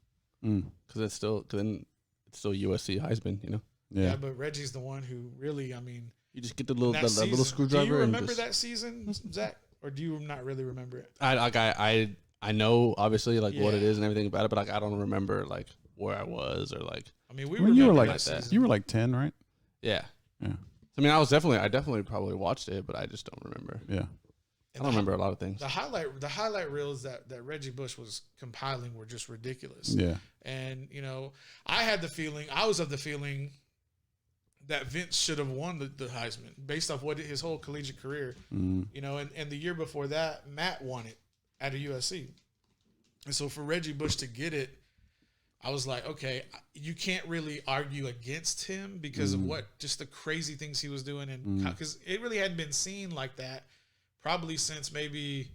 because it's still USC Heisman, Yeah, but Reggie's the one who really, you just get the little screwdriver. Do you remember that season, Zach, or do you not really remember it? I know obviously what it is and everything about it, but I don't remember where I was or you were you were like 10, right? Yeah. Yeah. I definitely probably watched it, but I just don't remember. Yeah. I don't remember a lot of things. The highlight reels that Reggie Bush was compiling were just ridiculous. Yeah. And, I was of the feeling that Vince should have won the Heisman based off his whole collegiate career. And the year before that, Matt won it at a USC. And so for Reggie Bush to get it, I was like, okay, you can't really argue against him because of just the crazy things he was doing. And because it really hadn't been seen like that probably since maybe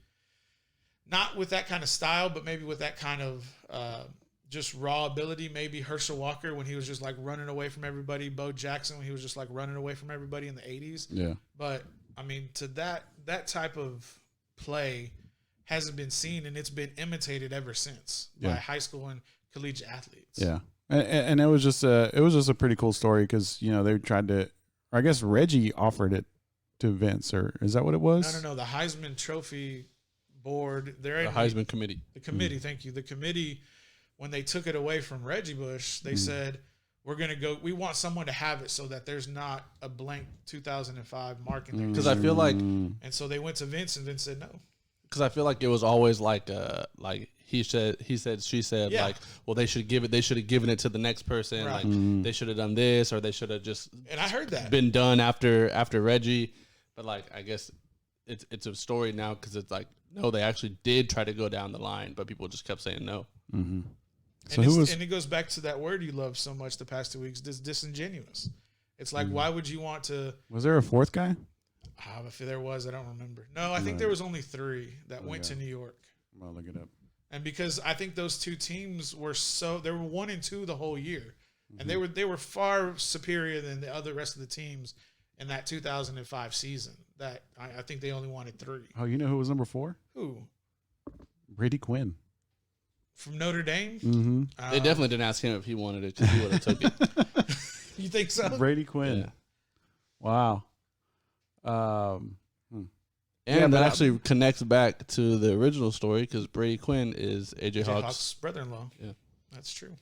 not with that kind of style, but maybe with that kind of just raw ability. Maybe Herschel Walker when he was just like running away from everybody. Bo Jackson when he was just like running away from everybody in the 80s. Yeah. But to that type of play hasn't been seen, and it's been imitated ever since by high school and collegiate athletes. Yeah. And it was just a pretty cool story because, they tried to, or I guess Reggie offered it to Vince, or is that what it was? No. The Heisman Trophy board, the Heisman committee. The committee, thank you. The committee, when they took it away from Reggie Bush, they said, we want someone to have it so that there's not a blank 2005 mark in there. Because I feel like, and so they went to Vince, and Vince said no. Because I feel like it was always like he said, she said, well, they should have given it to the next person. Right. They should have done this, or they should have just, and I heard that, been done after Reggie. But I guess it's a story now because it's no, they actually did try to go down the line, but people just kept saying no. Mm-hmm. So and it goes back to that word you love so much the past 2 weeks, disingenuous. It's like, why would you want to? Was there a fourth guy? If there was, I don't remember. No, I think there was only 3 that went to New York. I'll look it up. And because I think those 2 teams they were 1 and 2 the whole year, and they were far superior than the rest of the teams in that 2005 season. That I think they only wanted 3. Oh, you know who was number 4? Who? Brady Quinn from Notre Dame. Mm-hmm. They definitely didn't ask him if he wanted it because he would have took it. You think so? Brady Quinn. Yeah. Wow. And that actually connects back to the original story because Brady Quinn is AJ Hawk's brother-in-law. Yeah, that's true.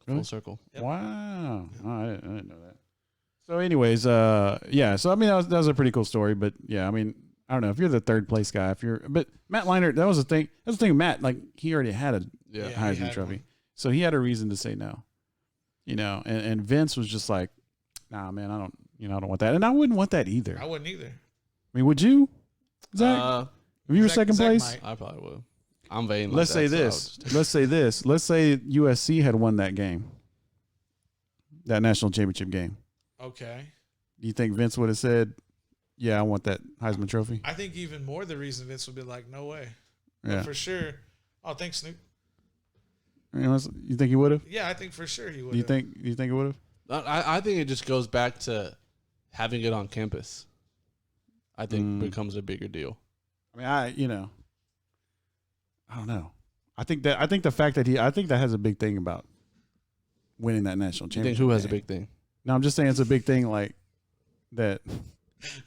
Full circle. Yep. Wow. Oh, I didn't know that. So, anyways, yeah. So, that was a pretty cool story. But yeah, I don't know if you're the third place guy. But Matt Leinart, that was the thing. That's the thing. Matt, he already had a Heisman Trophy, so he had a reason to say no. And Vince was just like, nah, man, I don't want that, and I wouldn't want that either. I wouldn't either. Would you, Zach? If you were second place, might. I probably would. I'm vain. Let's say this. Let's say USC had won that game, that national championship game. Okay. Do you think Vince would have said, "Yeah, I want that Heisman Trophy"? I think even more the reason Vince would be like, "No way." Yeah. But for sure. Oh, thanks, Snoop. You think he would have? Yeah, I think for sure he would. You think it would have? I think it just goes back to having it on campus. I think becomes a bigger deal. I don't know. I think the fact that I think that has a big thing about winning that national championship. You think who has a big thing? No, I'm just saying it's a big thing that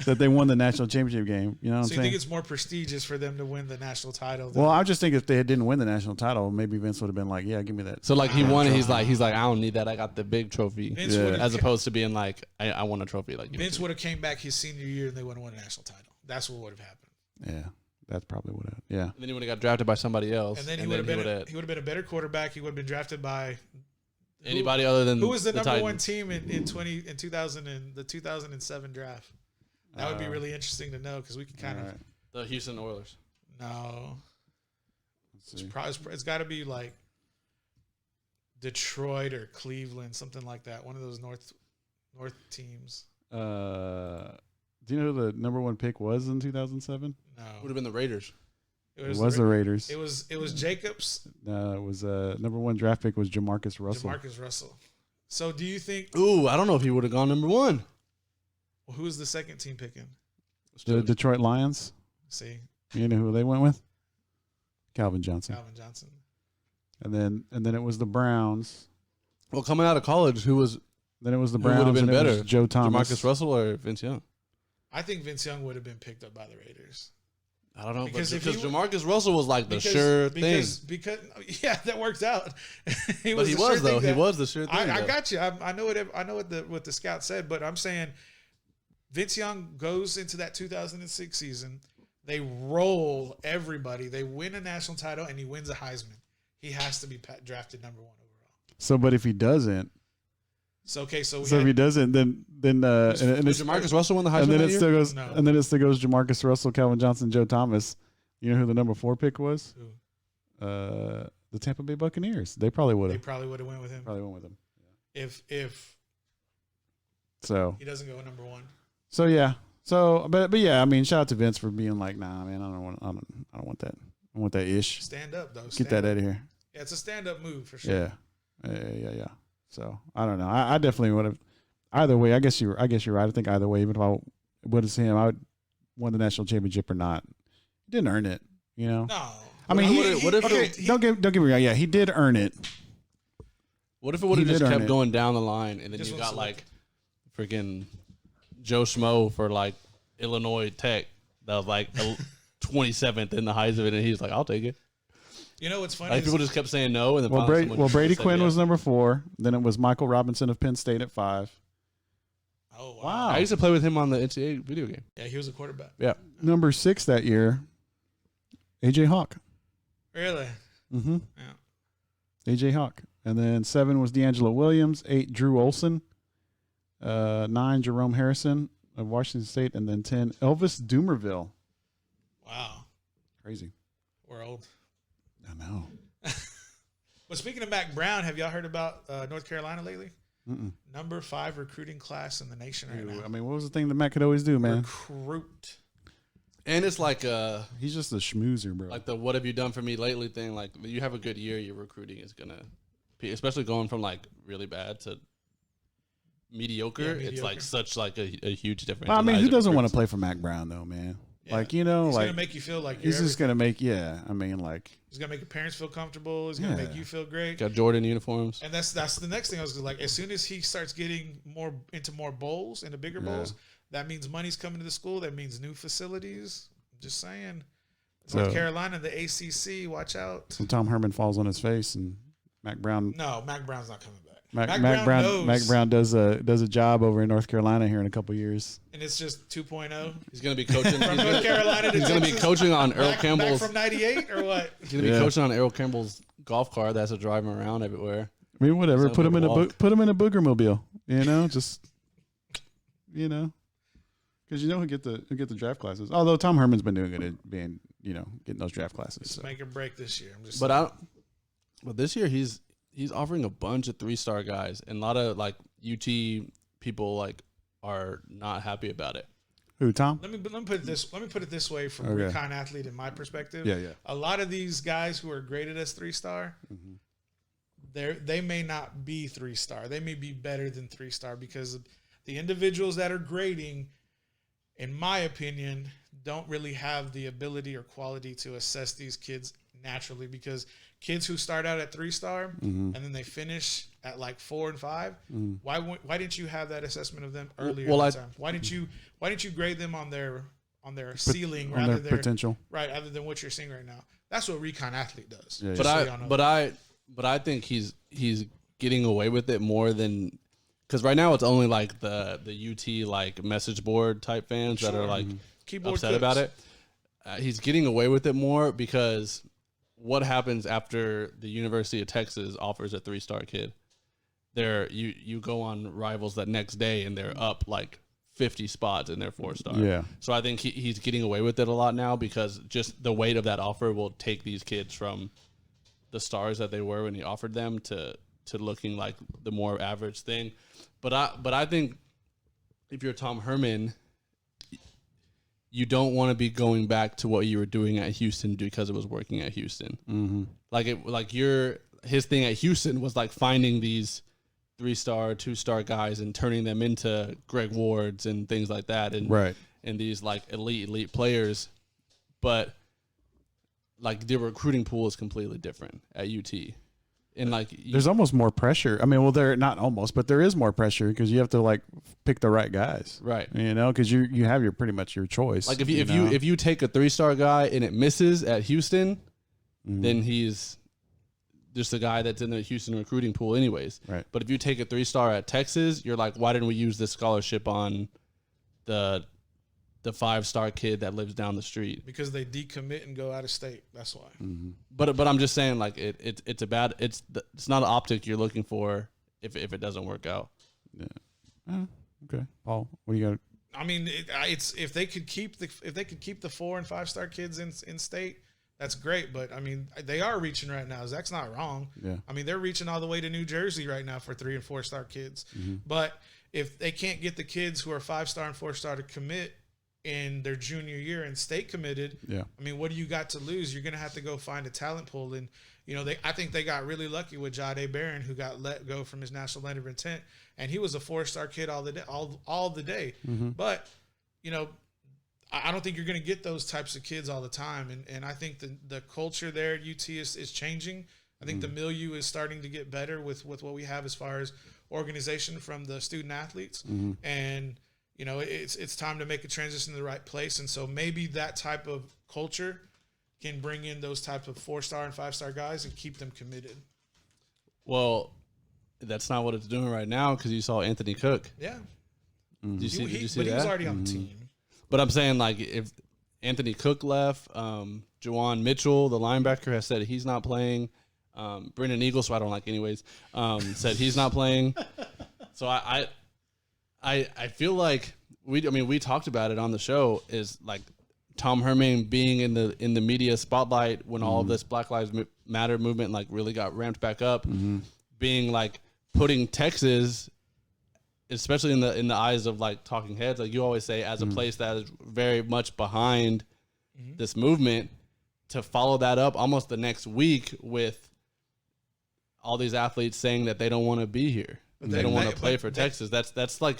that they won the national championship game. You know what I'm So you saying? think it's more prestigious for them to win the national title? Well, I just think if they didn't win the national title, maybe Vince would have been like, "Yeah, give me that." So like he won, and he's like, I don't need that. I got the big trophy. Vince As opposed to being like, I won a trophy. Like Vince would have came back his senior year and they would have won a national title. That's what would have happened. Yeah, that's probably what. Yeah. And then he would have got drafted by somebody else. And then he would have been a better quarterback. He would have been drafted by anybody other than who was the number Titans. one team in 2007 draft. That would be really interesting to know because we can kind of the Houston Oilers. No, it's got to be like Detroit or Cleveland, something like that. One of those north teams. Do you know who the number one pick was in 2007? No, Would have been the Raiders. It was the Raiders. It was Jacobs. No, it was number one draft pick was Jamarcus Russell. Jamarcus Russell. So do you think? Ooh, I don't know if he would have gone number one. Well, who was the second team picking? The Detroit Lions. See, You know who they went with? Calvin Johnson. Calvin Johnson. And then it was the Browns. Well, coming out of college, who was Then it was the who Browns. would have been and it was better, Joe Thomas. Jamarcus Russell or Vince Young? I think Vince Young would have been picked up by the Raiders. I don't know Because because if he- Jamarcus Russell was like the sure thing. Because yeah, that worked out. He was the sure thing. I got you. I know what the scout said, but I'm saying Vince Young goes into that 2006 season. They roll everybody. They win a national title, and he wins a Heisman. He has to be drafted number 1 overall. So, but if he doesn't, So if he doesn't, then and it's Jamarcus Russell won the Heisman and then that it year? still goes, No. and then it still goes Jamarcus Russell, Calvin Johnson, Joe Thomas. You know who the number 4 pick was? Who? The Tampa Bay Buccaneers. They probably would They have. probably would have went with him. Probably went with him. If So he doesn't go number 1. So yeah. So but yeah, I mean, shout out to Vince for being like, nah, man, I don't want that. I want that ish. Stand up though. Get that out of here. Yeah, it's a stand up move for sure. Yeah. So I don't know. I definitely would have. Either way, I guess you're right. I think either way, even if I would have seen him, I would won the national championship or not. He didn't earn it, you know. No. I mean, don't get me wrong. Yeah, he did earn it. What if it would have He just did earn kept it. going down the line, and then Just you one got like freaking Joe Schmo for like Illinois Tech that was like 27th in the Heisman, and he's like, I'll take it. You know what's funny? Like is- people just kept saying no, and then Well, finally Brady said Quinn yes. was number 4. Then it was Michael Robinson of Penn State at 5. oh wow. Wow. I used to play with him on the NCAA video game. Yeah, he was a quarterback. Yeah, Number 6 that year, AJ Hawk. Really? Mm-hmm. Yeah. AJ Hawk. And then 7 was D'Angelo Williams. 8, Drew Olson. 9, Jerome Harrison of Washington State. And then 10, Elvis Dumerville. Wow. Crazy. We're old. I know. But speaking of Mac Brown, have y'all heard about North Carolina lately? Mm-mm. Number 5 recruiting class in the nation right now. I mean, what was the thing that Matt could always do, man? Recruit. and it's like He's just a schmoozer, bro. the "What have you done for me lately" thing. Like you have a good year, your recruiting is gonna, especially going from like really bad to mediocre. Yeah, It's mediocre. like such like a huge difference. I in the mean, eyes who of doesn't want to recruits. play for Mac Brown, though, man? Yeah. Like, you know, He's like gonna make you feel like he's you're just gonna make, yeah. I mean, like, He's gonna make your parents feel comfortable. He's gonna Yeah. make you feel great. Got Jordan uniforms. And that's the next thing I was like. As soon as he starts getting more into more bowls, into bigger Yeah. bowls, that means money's coming to the school. That means new facilities. I'm just saying. So- North Carolina, the ACC, watch out. when Tom Herman falls on his face and Mac Brown No, Mac Brown's not coming back. Mac Brown does a job over in North Carolina here in a couple years. And it's just 2.0. He's gonna be coaching. From North Carolina to He's gonna be Texas? coaching on Earl Back Campbell's. from 98 or what? He's gonna be Yeah. coaching on Earl Campbell's golf cart that's to drive him around everywhere. I mean, whatever. Sounds Put like him a in walk. put him in a booger mobile. You know, just because he'll get the draft classes. Although Tom Herman's been doing good at being getting those draft classes. It's So. make or break this year. I'm just But saying. but this year he's offering a bunch of 3-star guys, and a lot of like UT people like are not happy about it. Who, Tom? Let me put it this way from Okay. recon athlete in my perspective. Yeah. A lot of these guys who are graded as 3-star, they may not be 3-star. They may be better than 3-star because the individuals that are grading, in my opinion, don't really have the ability or quality to assess these kids naturally, because kids who start out at 3-star and then they finish at like 4 and 5, why didn't you have that assessment of them earlier in the time? Why didn't you grade them on their ceiling rather than potential, right, other than what you're seeing right now? That's what Recon Athlete does. Yeah, but I think he's getting away with it more than, because right now it's only like the UT like message board type fans that are like Keyboard upset cooks. about it. He's getting away with it more because what happens after the University of Texas offers a 3-star kid? You go on Rivals that next day and they're up like 50 spots in their 4-star. Yeah. So I think he's getting away with it a lot now because just the weight of that offer will take these kids from the stars that they were when he offered them to looking like the more average thing. But I think if you're Tom Herman, you don't want to be going back to what you were doing at Houston because it was working at Houston. Mm-hmm. His thing at Houston was like finding these 3-star, 2-star guys and turning them into Greg Wards and things like that, and and these like elite players. But like the recruiting pool is completely different at UT. And like there's almost more pressure. I mean, well, there not almost, but there is more pressure because you have to like pick the right guys, right? You know, because you have pretty much your choice. Like if you take a 3-star guy and it misses at Houston, then he's just a guy that's in the Houston recruiting pool, anyways. Right. But if you take a 3-star at Texas, you're like, why didn't we use this scholarship on the 5-star kid that lives down the street? Because they decommit and go out of state. That's why. Mm-hmm. But I'm just saying, like it's not an optic you're looking for if it doesn't work out. Yeah. Okay, Paul, what do you got? I mean, it's if they could keep the 4- and 5-star kids in state, that's great. But I mean, they are reaching right now. Zach's not wrong. Yeah. I mean, they're reaching all the way to New Jersey right now for 3- and 4-star kids. Mm-hmm. But if they can't get the kids who are 5-star and 4-star to commit in their junior year and stay committed, I mean, what do you got to lose? You're going to have to go find a talent pool. And, you know, I think they got really lucky with Jade Barron, who got let go from his national letter of intent. And he was a 4-star kid all the day. Mm-hmm. But, you know, I don't think you're going to get those types of kids all the time. And I think the culture there at UT is changing. I think the milieu is starting to get better with what we have as far as organization from the student athletes. Mm-hmm. And, you know, it's time to make a transition to the right place. And so maybe that type of culture can bring in those type of 4-star and 5-star guys and keep them committed. Well, that's not what it's doing right now because you saw Anthony Cook. Yeah. Mm-hmm. Did you see but that? he was already on the team. But I'm saying, like, if Anthony Cook left, Juwan Mitchell, the linebacker, has said he's not playing. Brendan Eagles, who I don't like anyways, said he's not playing. So I feel like we talked about it on the show, is like Tom Herman being in the media spotlight when all of this Black Lives Matter movement like really got ramped back up, being like putting Texas, especially in the eyes of like talking heads, like you always say, as a place that is very much behind this movement, to follow that up almost the next week with all these athletes saying that they don't want to be here. They don't want to play for Texas. That's like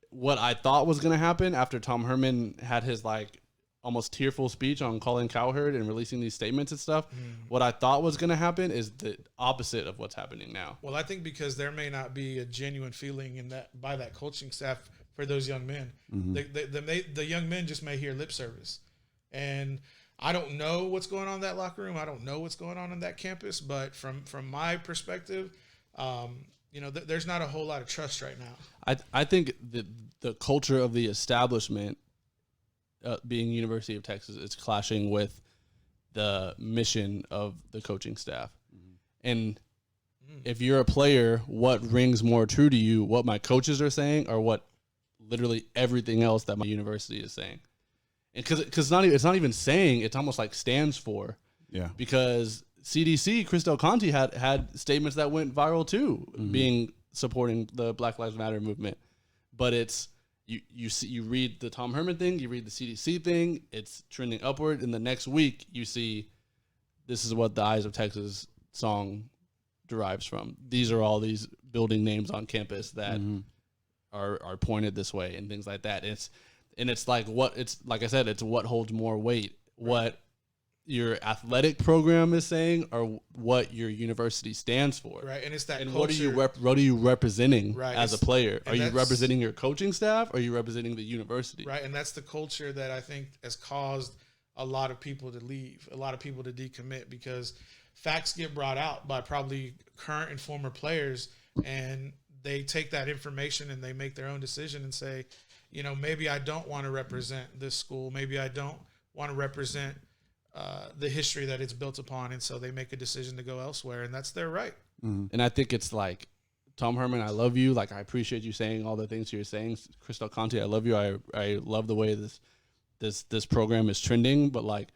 what I thought was going to happen after Tom Herman had his like almost tearful speech on Colin Cowherd and releasing these statements and stuff. What I thought was going to happen is the opposite of what's happening now. Well, I think because there may not be a genuine feeling in that by that coaching staff for those young men. The young men just may hear lip service. And I don't know what's going on in that locker room. I don't know what's going on in that campus. But from my perspective, you know, there's not a whole lot of trust right now. I think the culture of the establishment, being University of Texas, is clashing with the mission of the coaching staff. And if you're a player, what rings more true to you, what my coaches are saying or what literally everything else that my university is saying? And because it's not even saying, it's almost like stands for. Yeah. Because CDC, Chris Del Conte had statements that went viral too, being supporting the Black Lives Matter movement. But it's you read the Tom Herman thing, you read the CDC thing, it's trending upward, and the next week you see this is what the Eyes of Texas song derives from. These are all these building names on campus that are pointed this way and things like that. It's like I said, it's what holds more weight. What your athletic program is saying or what your university stands for. Right, and it's that and culture. what are you representing Right, as a player? Are you that's- representing your coaching staff or are you representing the university? Right, and that's the culture that I think has caused a lot of people to leave, a lot of people to decommit, because facts get brought out by probably current and former players, and they take that information and they make their own decision and say, you know, maybe I don't want to represent this school. Maybe I don't want to represent the history that it's built upon. And so they make a decision to go elsewhere, and that's their right. Mm-hmm. And I think it's like, Tom Herman, I love you. Like, I appreciate you saying all the things you're saying. Chris Del Conte, I love you. I love the way this program is trending, but like,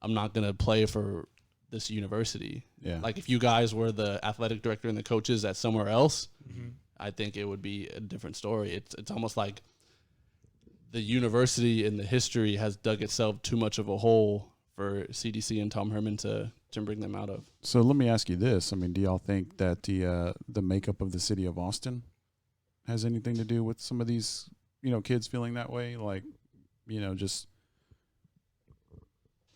I'm not going to play for this university. Yeah. Like, if you guys were the athletic director and the coaches at somewhere else, Mm-hmm. I think it would be a different story. It's almost like the university in the history has dug itself too much of a hole for CDC and Tom Herman to bring them out of. So let me ask you this. I mean, do y'all think that the makeup of the city of Austin has anything to do with some of these, you know, kids feeling that way? Like, you know, just,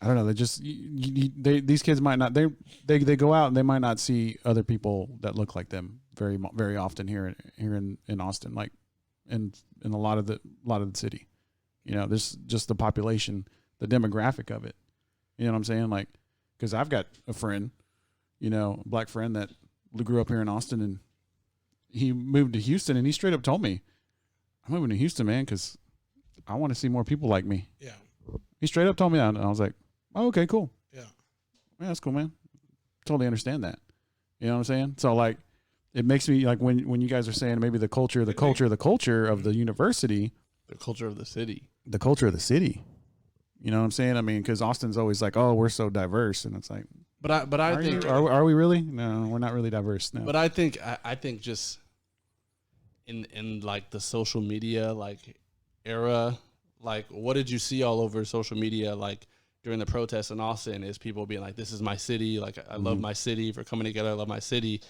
I don't know. They just, these kids might not, they go out and they might not see other people that look like them very often here in Austin, like in a lot of the city. You know, there's just the population, the demographic of it. You know what I'm saying? Like, because I've got a friend, you know, a black friend that grew up here in Austin, and he moved to Houston, and he straight up told me, I'm moving to Houston, man, because I want to see more people like me. Yeah. He straight up told me that, and I was like, oh, okay, cool. Yeah. Yeah, that's cool, man. Totally understand that. You know what I'm saying? So, like, it makes me, like, when you guys are saying maybe the culture of the university. The culture of the city. The culture of the city. You know what I'm saying? I mean, because Austin's always like, oh, we're so diverse, and it's like, but I think are we really? No, we're not really diverse. No. But I think just in like the social media like era, like, what did you see all over social media like during the protests in Austin? Is people being like, this is my city, like I love my city, for coming together, I love my city.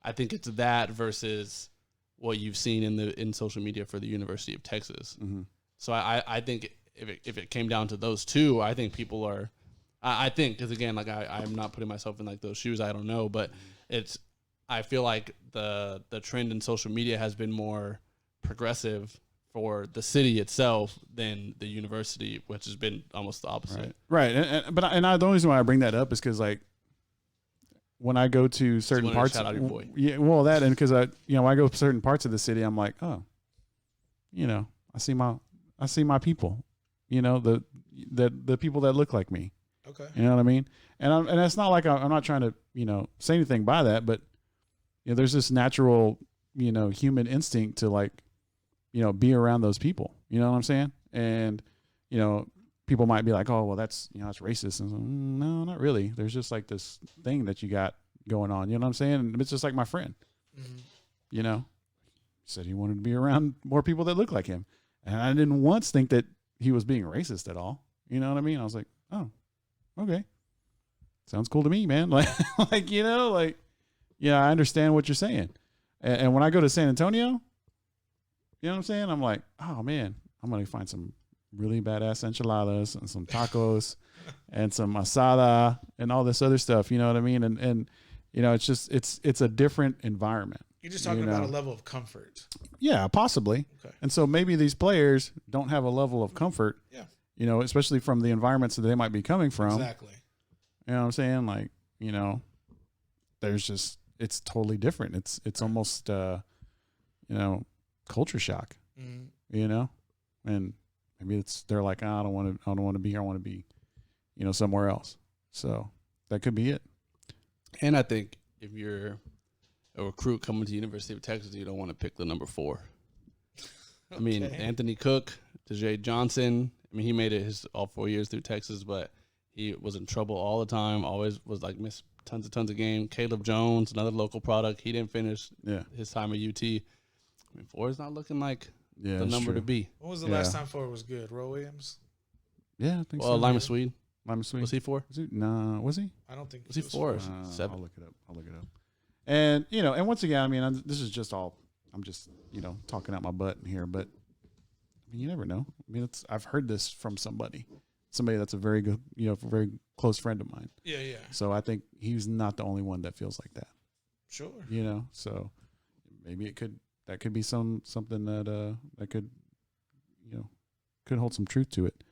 I think it's that versus what you've seen in social media for the University of Texas. Mm-hmm. So I think if it came down to those two, I think people are, I think, because again, like I'm not putting myself in like those shoes, I don't know, but I feel like the trend in social media has been more progressive for the city itself than the university, which has been almost the opposite. Right. The only reason why I bring that up is because, like, when I go to certain parts, shout out your boy. Yeah, well, that, and because when I go to certain parts of the city, I'm like, oh, you know, I see my people, you know, the people that look like me. Okay. You know what I mean? And it's not like I'm not trying to, you know, say anything by that, but, you know, there's this natural, you know, human instinct to, like, you know, be around those people. You know what I'm saying? And, you know, people might be like, oh, well, that's, you know, that's racist. And so, no, not really. There's just like this thing that you got going on. You know what I'm saying? And it's just like my friend, you know, said he wanted to be around more people that look like him. And I didn't once think that he was being racist at all. You know what I mean? I was like, oh, okay. Sounds cool to me, man. Like, you know, like, yeah, I understand what you're saying. And when I go to San Antonio, you know what I'm saying? I'm like, oh man, I'm going to find some really badass enchiladas and some tacos and some asada and all this other stuff. You know what I mean? And you know, it's just, it's a different environment. You're just talking about a level of comfort. Yeah, possibly. Okay. And so maybe these players don't have a level of comfort, you know, especially from the environments that they might be coming from. Exactly. You know what I'm saying? Like, you know, there's just, it's totally different. It's almost, you know, culture shock, you know, and maybe they're like, oh, I don't want to be here. I want to be, you know, somewhere else. So that could be it. And I think if you're a recruit coming to the University of Texas, you don't want to pick the number 4. I mean, Anthony Cook, Tajay Johnson. I mean, he made it all 4 years through Texas, but he was in trouble all the time. Always was like missed tons of games. Caleb Jones, another local product. He didn't finish his time at UT. I mean, 4 is not looking like the number to be. When was the last time 4 was good? Roy Williams? Yeah, I think so. Well, Lima Swede. Was he 4? No, was he? I don't think was he 4 or 7? I'll look it up. And, you know, and once again, I mean, this is just all, I'm just, you know, talking out my butt here, but I mean, you never know. I mean, I've heard this from somebody somebody that's a very good, very close friend of mine. Yeah, yeah. So I think he's not the only one that feels like that. Sure. So maybe that could be something that could, could hold some truth to it.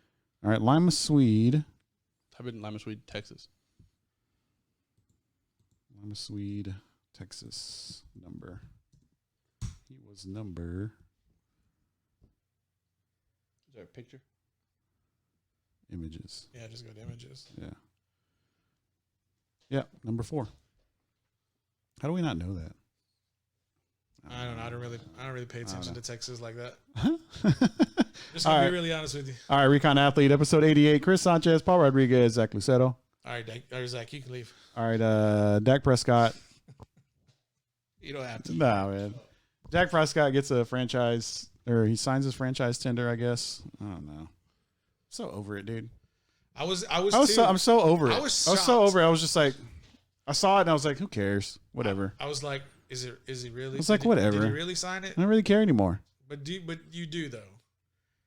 All right, Lima Swede. Type in Lima Swede, Texas. Lima Swede, Texas number. He was number. Is there a picture? Images. Yeah, just go to images. Yeah. Yeah, number 4. How do we not know that? I don't know. I don't really pay attention to Texas like that. Just All gonna right. be really honest with you. All right, Recon Athlete, episode 88. Chris Sanchez, Paul Rodriguez, Zach Lucetto. All right, Zach, you can leave. All right, Dak Prescott. You don't have to. Nah, man. Dak Prescott gets a franchise, or he signs his franchise tender, I guess. I don't know. So over it, dude. I'm so over it. I I was was so shocked. over it. I was just like, I saw it and I was like, who cares? Whatever. I was like, is he really? It's like, did whatever. Did he really sign it? I don't really care anymore. But you do though.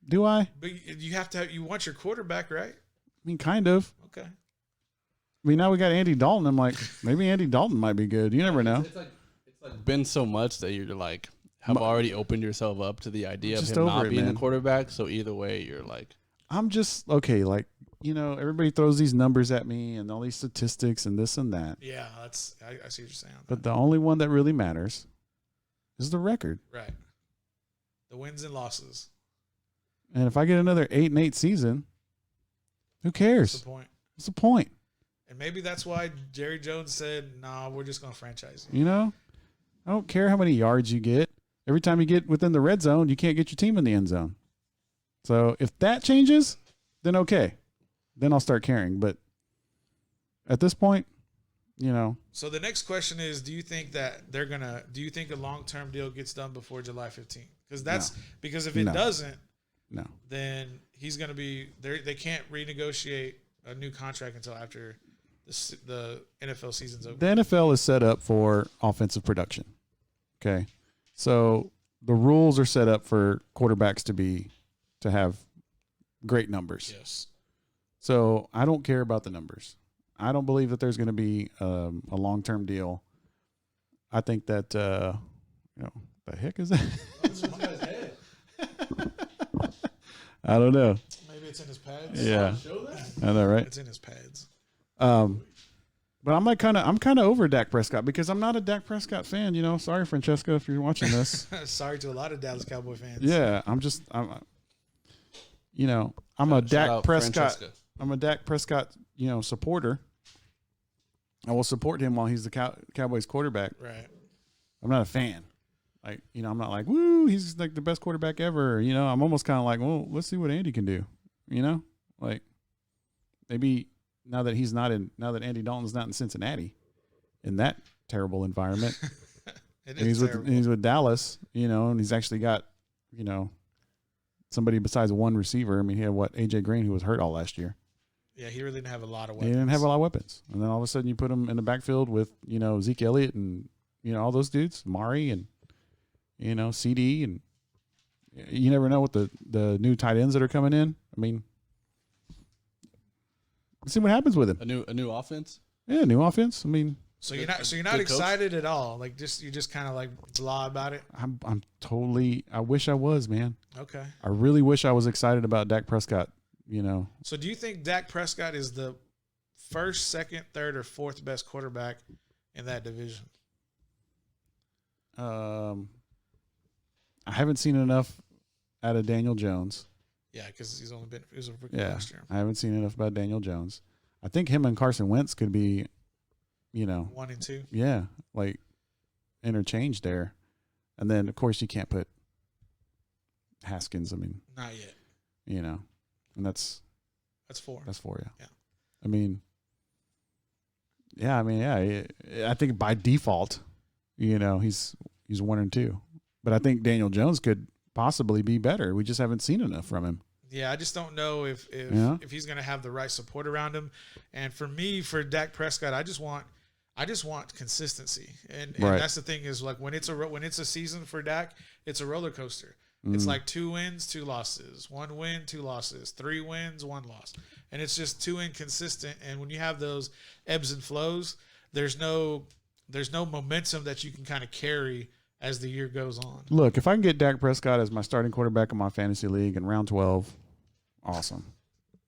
Do I? But you have to. You want your quarterback, right? I mean, kind of. Okay. I mean, now we got Andy Dalton. I'm like, maybe Andy Dalton might be good. You never know. It's like been so much that you're like have already opened yourself up to the idea of Just him over not it, being man. the quarterback. So either way, you're like, I'm just okay. Like, everybody throws these numbers at me and all these statistics and this and that. Yeah, I see what you're saying. But the only one that really matters is the record. Right. The wins and losses. And if I get another 8-8 season, who cares? That's the point. What's the point? And maybe that's why Jerry Jones said, "Nah, we're just gonna franchise you." You know, I don't care how many yards you get. Every time you get within the red zone, you can't get your team in the end zone. So if that changes, then okay. Then I'll start caring. But at this point, So the next question is: do you think that do you think a long-term deal gets done before July 15th? Because if it doesn't, no. then he's going to be there. They can't renegotiate a new contract until after the NFL season's over. The NFL is set up for offensive production. Okay. So the rules are set up for quarterbacks to have great numbers. Yes. So I don't care about the numbers. I don't believe that there's going to be a long-term deal. I think that, the heck is that? I don't know. Maybe it's in his pads. Yeah. I know, right? It's in his pads. But I'm kind of over Dak Prescott because I'm not a Dak Prescott fan. Sorry, Francesca, if you're watching this. Sorry to a lot of Dallas Cowboy fans. Yeah, I'm a Dak Prescott. Francesca. I'm a Dak Prescott, supporter. I will support him while he's the Cowboys quarterback. Right. I'm not a fan. Like, I'm not like, woo, he's like the best quarterback ever. I'm almost kind of like, well, let's see what Andy can do. Like maybe now that Andy Dalton's not in Cincinnati in that terrible environment. It And is he's with Dallas, and he's actually got, somebody besides one receiver. I mean, he had AJ Green, who was hurt all last year. Yeah, he really didn't have a lot of He weapons. didn't have a lot of weapons. And then all of a sudden you put him in the backfield with, Zeke Elliott and, all those dudes, Mari and, CD. And you never know what the new tight ends that are coming in. I mean, let's see what happens with him. A new offense. Yeah, new offense. I mean, So you're not good excited at all. Like you're just kind of like blah about it. I'm totally. I wish I was, man. Okay. I really wish I was excited about Dak Prescott. So do you think Dak Prescott is the first, second, third, or fourth best quarterback in that division? I haven't seen enough out of Daniel Jones. Yeah, because he was a rookie Yeah, last year. I haven't seen enough about Daniel Jones. I think him and Carson Wentz could be, 1 and 2. yeah, like interchange there. And then, of course, you can't put Haskins. I mean, Not yet. And that's 4. That's 4, yeah. Yeah. I mean, I think by default, he's 1 and 2. But I think Daniel Jones could possibly be better. We just haven't seen enough from him. Yeah, I just don't know if he's going to have the right support around him. And for me, for Dak Prescott, I just want consistency. And Right. that's the thing is like when it's a season for Dak, it's a roller coaster. It's like 2 wins, 2 losses, 1 win, 2 losses, 3 wins, 1 loss. And it's just too inconsistent. And when you have those ebbs and flows, there's no momentum that you can kind of carry as the year goes on. Look, if I can get Dak Prescott as my starting quarterback in my fantasy league in round 12, awesome.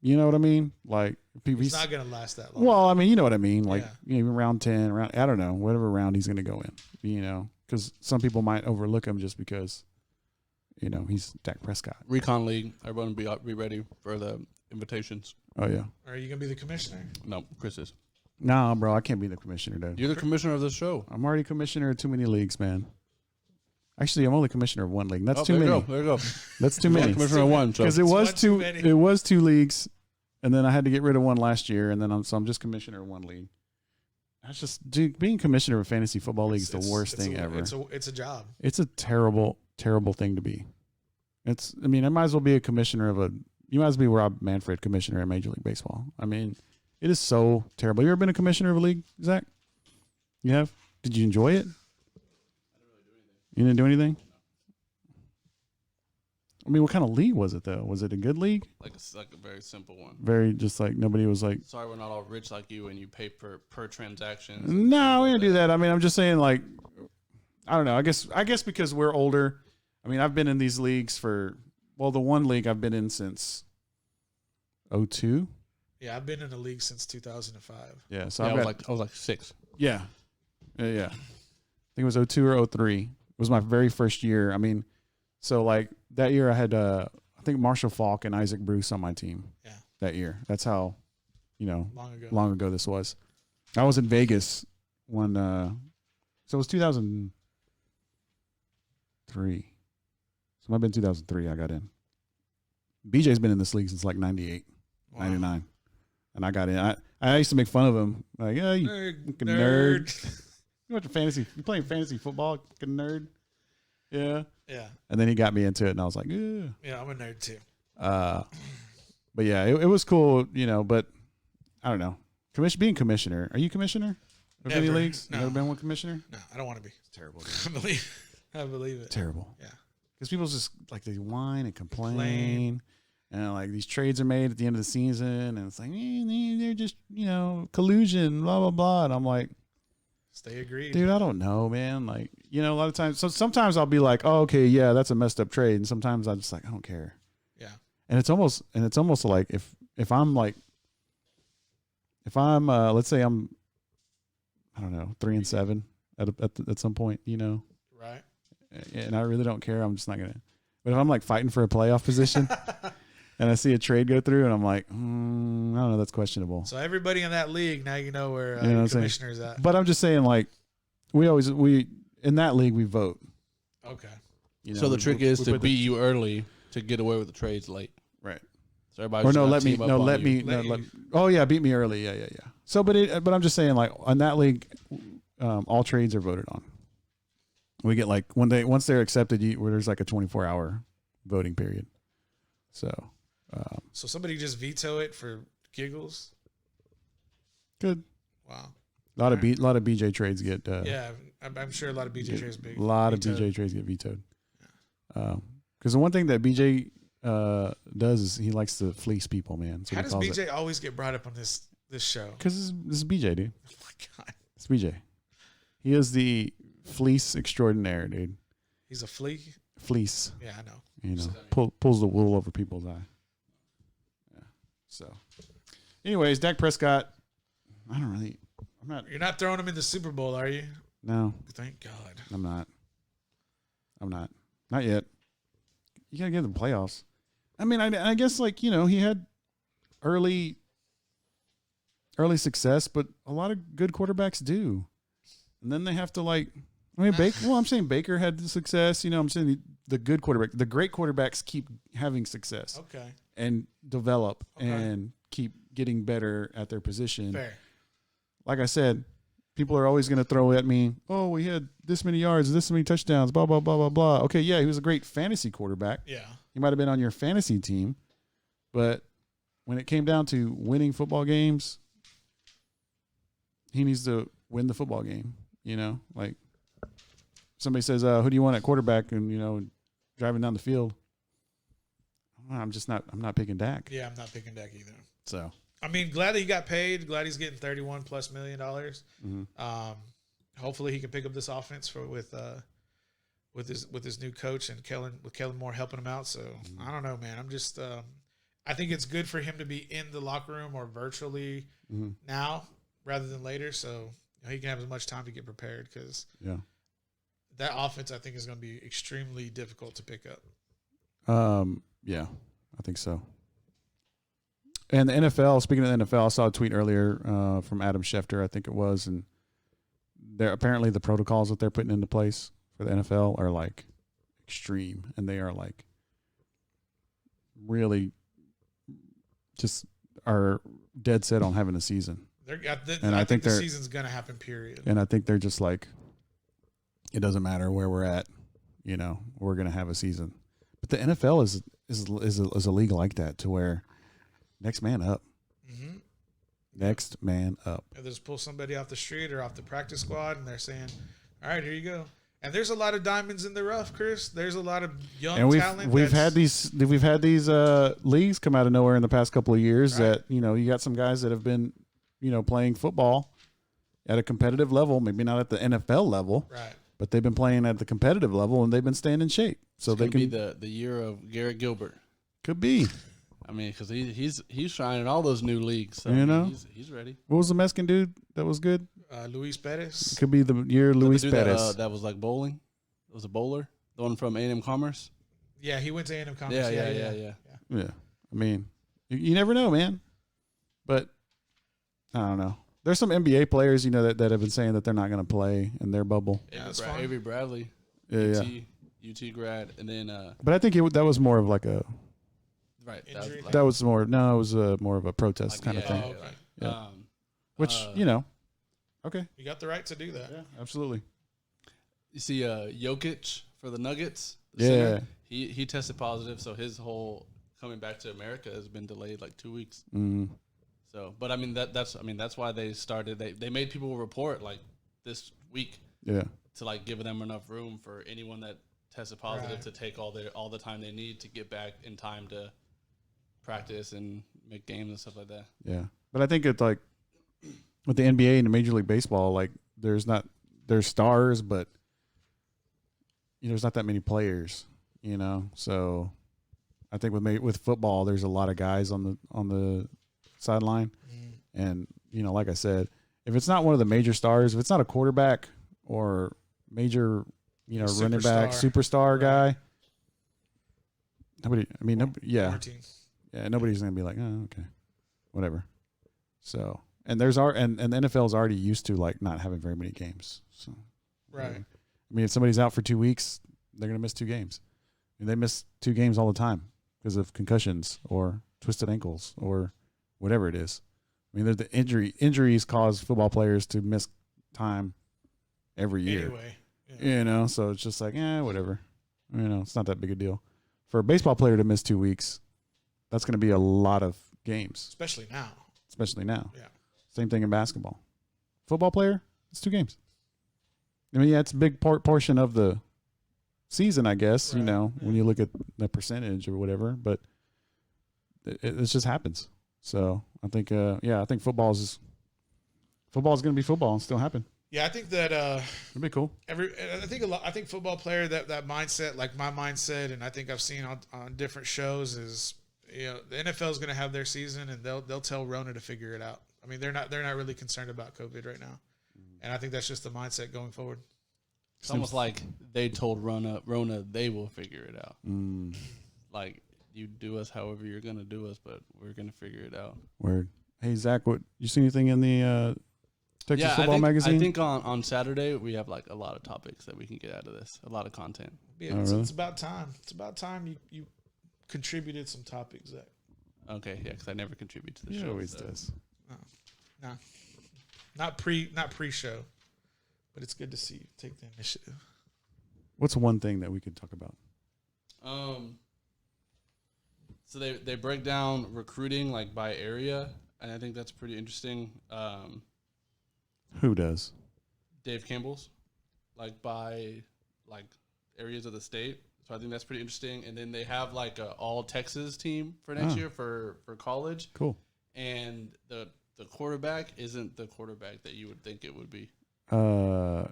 You know what I mean? Like, he's not going to last that long. Well, I mean, you know what I mean? Like, even round 10, I don't know, whatever round he's going to go in, you know, because some people might overlook him just because, you know, he's Dak Prescott. Recon League, everyone be ready for the invitations. Oh, yeah. Are you going to be the commissioner? No, Chris is. Nah, bro, I can't be the commissioner, dude. You're the commissioner of the show. I'm already commissioner of too many leagues, man. Actually, I'm only commissioner of 1 league. That's too many. There you go. That's too many. Commissioner of 1. Because it was 2 leagues, and then I had to get rid of 1 last year, and then I'm just commissioner of 1 league. That's just, dude, being commissioner of a fantasy football league is the worst thing ever. It's a job. It's a terrible, terrible thing to be. I might as well be a commissioner you might as well be Rob Manfred, commissioner at Major League Baseball. I mean, it is so terrible. You ever been a commissioner of a league, Zach? You have? Did you enjoy it? You didn't do anything? I mean, what kind of league was it, though? Was it a good league? Like a very simple one. Very, just like nobody was like... Sorry, we're not all rich like you and you pay per transaction. No, we didn't do that. I mean, I'm just saying, like, I don't know. I guess because we're older. I mean, I've been in these leagues the 1 league I've been in since 2002. Yeah, I've been in the league since 2005. Yeah, so I was like 6. Yeah. I think it was 2002 or 2003. It was my very first year. I mean, so like that year I had I think Marshall Falk and Isaac Bruce on my team. Yeah. That year. That's how, long ago this was. I was in Vegas when so it was 2003. So it might have been 2003 I got in. BJ's been in this league since like 98, 99. And I got in. I used to make fun of him. Like, yeah, you fucking nerd. You playing fantasy football, fucking nerd. Yeah. Yeah. And then he got me into it, and I was like, ugh. Yeah, I'm a nerd too. But yeah, it was cool, but I don't know. Being commissioner. Are you commissioner of any leagues? No. You ever been one commissioner? No, I don't want to be. It's terrible. I believe it. Terrible. Yeah. Because people just like they whine and complain. And like these trades are made at the end of the season, and it's like they're just collusion, blah blah blah. And I'm like, stay agreed, dude. I don't know, man. Like a lot of times. So sometimes I'll be like, oh, okay, yeah, that's a messed up trade, and sometimes I'm just like, I don't care. Yeah. And it's almost like if I'm let's say I'm I don't know 3-7 at some point, right. And I really don't care. I'm just not gonna. But if I'm like fighting for a playoff position. And I see a trade go through, and I'm like, I don't know, that's questionable. So everybody in that league, now you know where your commissioner's at. But I'm just saying, like, we in that league we vote. Okay. So the trick is to beat you early to get away with the trades late. Right. So everybody. Oh yeah, beat me early. Yeah. So, but I'm just saying, like, on that league, all trades are voted on. We get like once they're accepted, where there's like a 24-hour voting period. So. So somebody just veto it for giggles. Good. Wow. A lot of BJ trades get. Yeah, I'm sure a lot of BJ trades. A lot of BJ trades get vetoed. Because the one thing that BJ does is he likes to fleece people, man. How does BJ always get brought up on this show? Because this is BJ, dude. Oh my god. It's BJ. He is the fleece extraordinaire, dude. He's a fleece. Yeah, I know. Pulls the wool over people's eye. So, anyways, Dak Prescott, I'm not. You're not throwing him in the Super Bowl, are you? No. Thank God. I'm not. Not yet. You got to get them playoffs. I mean, I guess, like, he had early success, but a lot of good quarterbacks do. And then they have to, like, I'm saying Baker had the success. I'm saying the good quarterback, the great quarterbacks keep having success. Okay. And develop and keep getting better at their position. Fair. Like I said, people are always going to throw at me, oh, we had this many yards, this many touchdowns, blah, blah, blah, blah, blah. Okay, yeah, he was a great fantasy quarterback. Yeah. He might have been on your fantasy team, but when it came down to winning football games, he needs to win the football game, Like somebody says, who do you want at quarterback? And, driving down the field. I'm not picking Dak. Yeah, I'm not picking Dak either. So I mean, glad that he got paid. Glad he's getting $31+ million. Hopefully, he can pick up this offense with his new coach and Kellen Moore helping him out. So I don't know, man. I'm just I think it's good for him to be in the locker room or virtually now rather than later, so he can have as much time to get prepared because that offense I think is going to be extremely difficult to pick up. Yeah, I think so. And the NFL, speaking of the NFL, I saw a tweet earlier from Adam Schefter, I think it was, and they're apparently the protocols that they're putting into place for the NFL are like extreme, and they are like really just are dead set on having a season. I think the season's going to happen, period. And I think they're just like, it doesn't matter where we're at, we're going to have a season. But the NFL is a league like that to where next man up. Mm-hmm. Next man up. They just pull somebody off the street or off the practice squad, and they're saying, all right, here you go. And there's a lot of diamonds in the rough, Chris. There's a lot of young talent. We've had these leagues come out of nowhere in the past couple of years that, you got some guys that have been, playing football at a competitive level, maybe not at the NFL level. Right. But they've been playing at the competitive level, and they've been staying in shape. So they can be the year of Garrett Gilbert. Could be. I mean, because he's trying in all those new leagues. So he's ready. What was the Mexican dude that was good? Luis Perez. Could be the year Luis Perez. That was like bowling. It was a bowler. The one from A&M Commerce. Yeah, he went to A&M Commerce. Yeah. I mean, you never know, man. But I don't know. There's some NBA players, that have been saying that they're not going to play in their bubble. Yeah, that's fine. Avery Bradley, UT grad, and then. But I think that was more of like a. Right. That was more. No, it was more of a protest kind of thing. Oh, okay. Yeah. Which okay. You got the right to do that. Yeah, absolutely. You see, Jokic for the Nuggets. Center, he tested positive, so his whole coming back to America has been delayed like 2 weeks. Mm-hmm. So, but I mean that's why they started. They made people report like this week. Yeah. To like give them enough room for anyone that tested positive to take all the time they need to get back in time to practice and make games and stuff like that. Yeah, but I think it's like with the NBA and the Major League Baseball, like there's stars, but there's not that many players. So I think with football, there's a lot of guys on the sideline, and like I said, if it's not one of the major stars, if it's not a quarterback or major running back superstar guy, nobody. I mean, nobody's gonna be like, oh, okay, whatever. So and the NFL is already used to like not having very many games. So right. I mean, if somebody's out for 2 weeks, they're gonna miss 2 games. And they miss 2 games all the time because of concussions or twisted ankles or whatever it is. I mean, the injuries cause football players to miss time every year. Anyway, so it's just like, whatever. It's not that big a deal. For a baseball player to miss 2 weeks, that's going to be a lot of games. Especially now. Yeah. Same thing in basketball. Football player, it's 2 games. I mean, it's a big portion of the season, I guess, when you look at the percentage or whatever, but it just happens. So I think, I think football is going to be football and still happen. Yeah, I think that it'd be cool. I think football player that mindset, like my mindset, and I think I've seen on different shows is, the NFL is going to have their season and they'll tell Rona to figure it out. I mean, they're not really concerned about COVID right now, and I think that's just the mindset going forward. It's almost like they told Rona they will figure it out. Like, you do us however you're going to do us, but we're going to figure it out. Word. Hey, Zach, what you see anything in the Texas Football Magazine? I think on Saturday we have like a lot of topics that we can get out of this, a lot of content. Yeah, it's about time. It's about time you contributed some topics, Zach. Okay, yeah, because I never contribute to the show. He always does. No. Not pre-show, but it's good to see you take the initiative. What's one thing that we could talk about? So they break down recruiting like by area, and I think that's pretty interesting. Who does? Dave Campbell's, like by like areas of the state. So I think that's pretty interesting. And then they have like a all Texas team for next year for college. Cool. And the quarterback isn't the quarterback that you would think it would be. I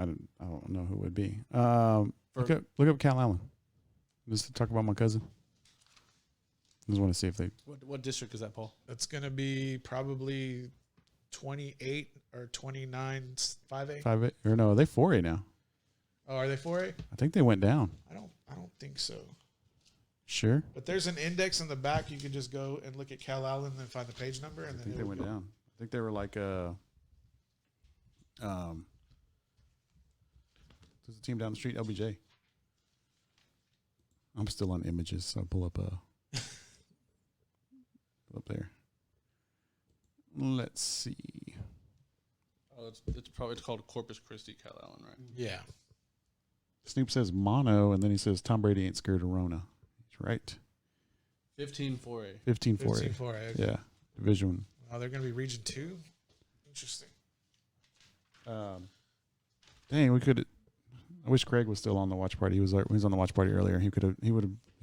don't know who it would be. Look up Cal Allen. Just to talk about my cousin. I just want to see if they. What district is that, Paul? That's gonna be probably 28 or 29 5A. 5A or no? Are they 4A now? Oh, are they 4A? I think they went down. I don't think so. Sure. But there's an index in the back. You can just go and look at Cal Allen and find the page number, and I then think they went down. I think they were like there's a team down the street, LBJ. I'm still on images, so I'll pull up up there. Let's see. Oh, it's called Corpus Christi, Cal Allen, right? Yeah. Snoop says mono, and then he says Tom Brady ain't scared of Rona. He's right. 15 4A. 15 4A. 15 4A. Okay. Yeah, Division. Oh, they're going to be Region 2? Interesting. Dang, we could. I wish Craig was still on the watch party. He was on the watch party earlier. He could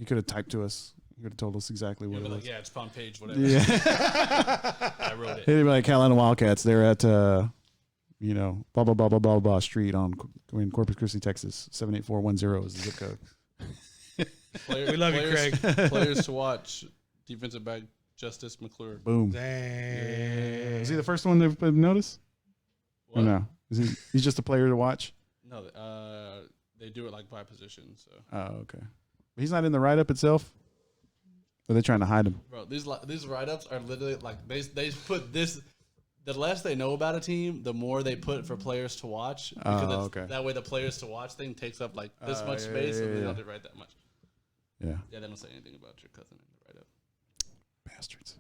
have typed to us. He could have told us exactly what it was. Yeah, it's on page whatever. Yeah. I wrote it. He'd be like Carolina Wildcats. They're at blah blah blah blah blah blah street in Corpus Christi, Texas. 78410 is the zip code. We love you, Craig. Players to watch: defensive back Justice McClure. Boom. Dang. Is he the first one to notice? What? Or no? He's just a player to watch? No, they do it like by position. So. Oh, okay. But he's not in the write up itself. Or are they trying to hide him? Bro, these write ups are literally like they put this. The less they know about a team, the more they put for players to watch. Because okay. That way, the players to watch thing takes up like this much space, and they don't have to write that much. Yeah. Yeah, they don't say anything about your cousin in the write up. Bastards.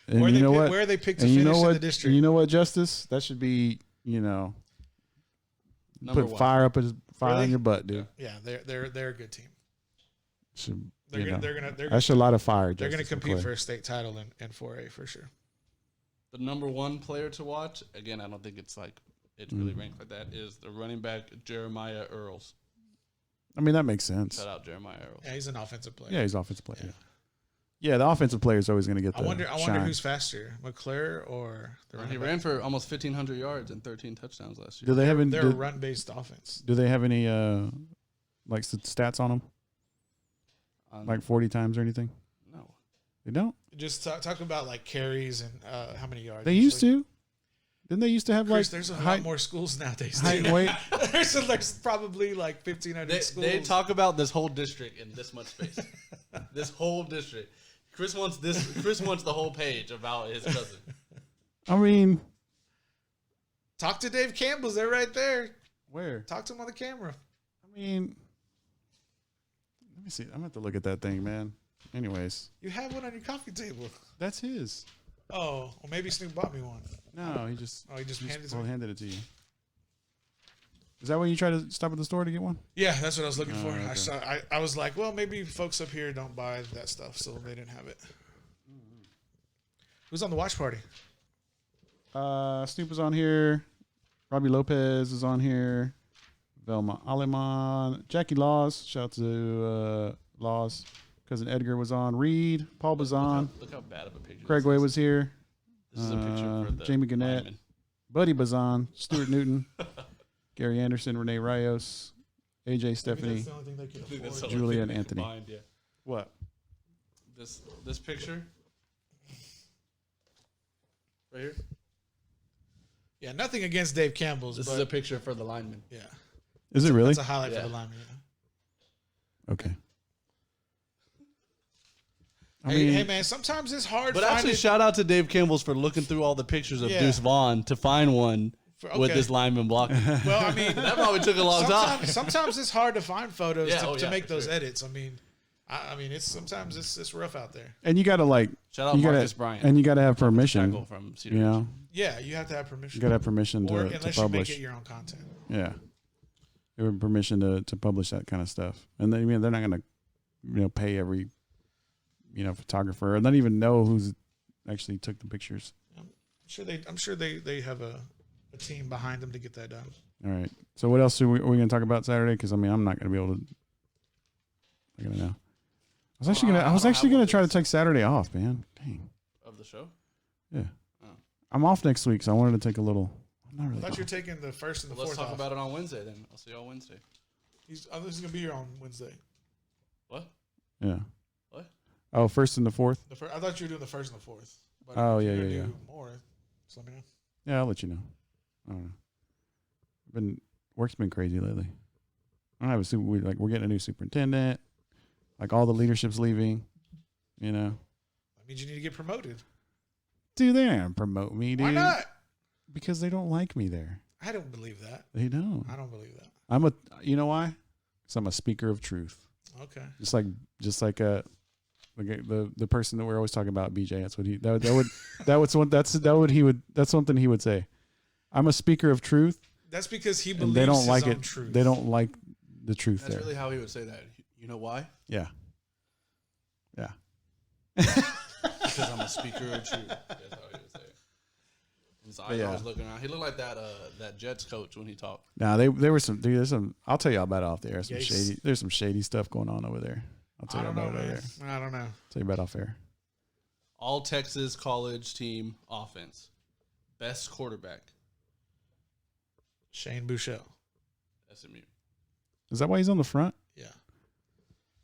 And you know what? Where they picked to and you finish know in what? the district. You know what, Justice? That should be, Number put one. fire Really? in your butt, dude. Yeah, they're a good team. Should, They're that's a lot of fire. They're going to Justice compete McClure. for a state title in 4A for sure. The number one player to watch, again, I don't think it's really ranked like that, is the running back Jeremiah Earls. I mean, that makes sense. Shout out Jeremiah Earls. Yeah, he's an offensive player. Yeah, he's an offensive player. Yeah, the offensive player is always going to get the I wonder shine. who's faster, McClure or the running He back? ran for almost 1,500 yards and 13 touchdowns last year. Do they have any? They're a run-based offense. Do they have any stats on them? Like 40 times or anything? No. They don't. Just talk about like carries and how many yards. They used to. Didn't they used to have Chris, like there's a height, lot more schools nowadays. height Too. and weight? there's probably like 1,500 schools. They talk about this whole district in this much space. This whole district. Chris wants the whole page about his cousin. I mean, Talk to Dave Campbell's. They're right there. where? Talk to him on the camera. I mean, let me see. I'm gonna have to look at that thing, man. Anyways, You have one on your coffee table. that's his. Oh, well, maybe Snoop bought me one. No, he just handed it to me. Is that why you try to stop at the store to get one? Yeah, that's what I was looking for. Okay. I was like, well, maybe folks up here don't buy that stuff, so they didn't have it. Who's on the watch party? Snoop is on here. Robbie Lopez is on here. Velma Aleman. Jackie Laws. Shout out to Laws. Cousin Edgar was on. Reed. Paul was on. Look how bad of a picture. Craig Way was here. This is a picture for the Jamie Gannett. lineman. Buddy Bazan. Stuart Newton. Gary Anderson. Renee Rios. AJ Stephanie. That's the only thing they can I think that's afford. the only Julia thing and they Anthony. combined, yeah. What? This picture right here. Yeah, nothing against Dave Campbell's. This but is a picture for the lineman. yeah, Is it really? that's a highlight Yeah. for the lineman. Okay. Hey man, sometimes it's hard. But actually, shout out to Dave Campbell's for looking through all the pictures of Yeah. Deuce Vaughn to find one with okay. this lineman blocking. well, I mean, That probably took a long time. sometimes it's hard to find photos Yeah, to make for those sure. edits. I mean, sometimes it's rough out there. And you gotta like Shout out you Marcus gotta, Bryant. and you gotta have permission. Tackle from Cedar You Ridge. know, Yeah, you have to have permission. you gotta have permission or to unless you make publish. it your own content. Yeah, you have permission to publish that kind of stuff. And then, they're not gonna pay every photographer, or not even know who's actually took the pictures. I'm sure they have a team behind them to get that done. All right. So what else are we going to talk about Saturday? Because I mean, I'm not going to be able to. I'm going to know. I was actually going to try to take Saturday off, man. Dang. Of the show? Yeah. Oh. I'm off next week, so I wanted to take a little. I'm not really. I thought you were taking the first and the Let's fourth. talk off. about it on Wednesday then. I'll see y'all Wednesday. I think he's gonna be here on Wednesday. What? Yeah. What? Oh, first and the fourth. I thought you were doing the first and the fourth. But Oh, if yeah, you're yeah, gonna yeah. do More. Just let me know. Yeah, I'll let you know. I don't know. Work's been crazy lately. I don't have we're getting a new superintendent. Like all the leadership's leaving. You know. That means you need to get promoted. Dude, they ain't gonna promote me, dude. Why not? Because they don't like me there. I don't believe that. They don't. I don't believe that. You know why? Because I'm a speaker of truth. Okay. Just like the person that we're always talking about, BJ. That's something he would say. I'm a speaker of truth. That's because he And believes they don't his like own it. truth. They don't like the truth That's there. really how he would say that. You know why? Yeah. Yeah. Because I'm a speaker of truth. That's how he would say it. His eyes always looking around. He looked like that Jets coach when he talked. Now there were some. Dude, there's some. I'll tell you about it off the air. Yikes. There's some shady stuff going on over there. I'll tell I you don't know, about it over man. there. I don't know. Tell you about off air. All Texas college team offense. Best quarterback. Shane Buechele. SMU. Is that why he's on the front? Yeah.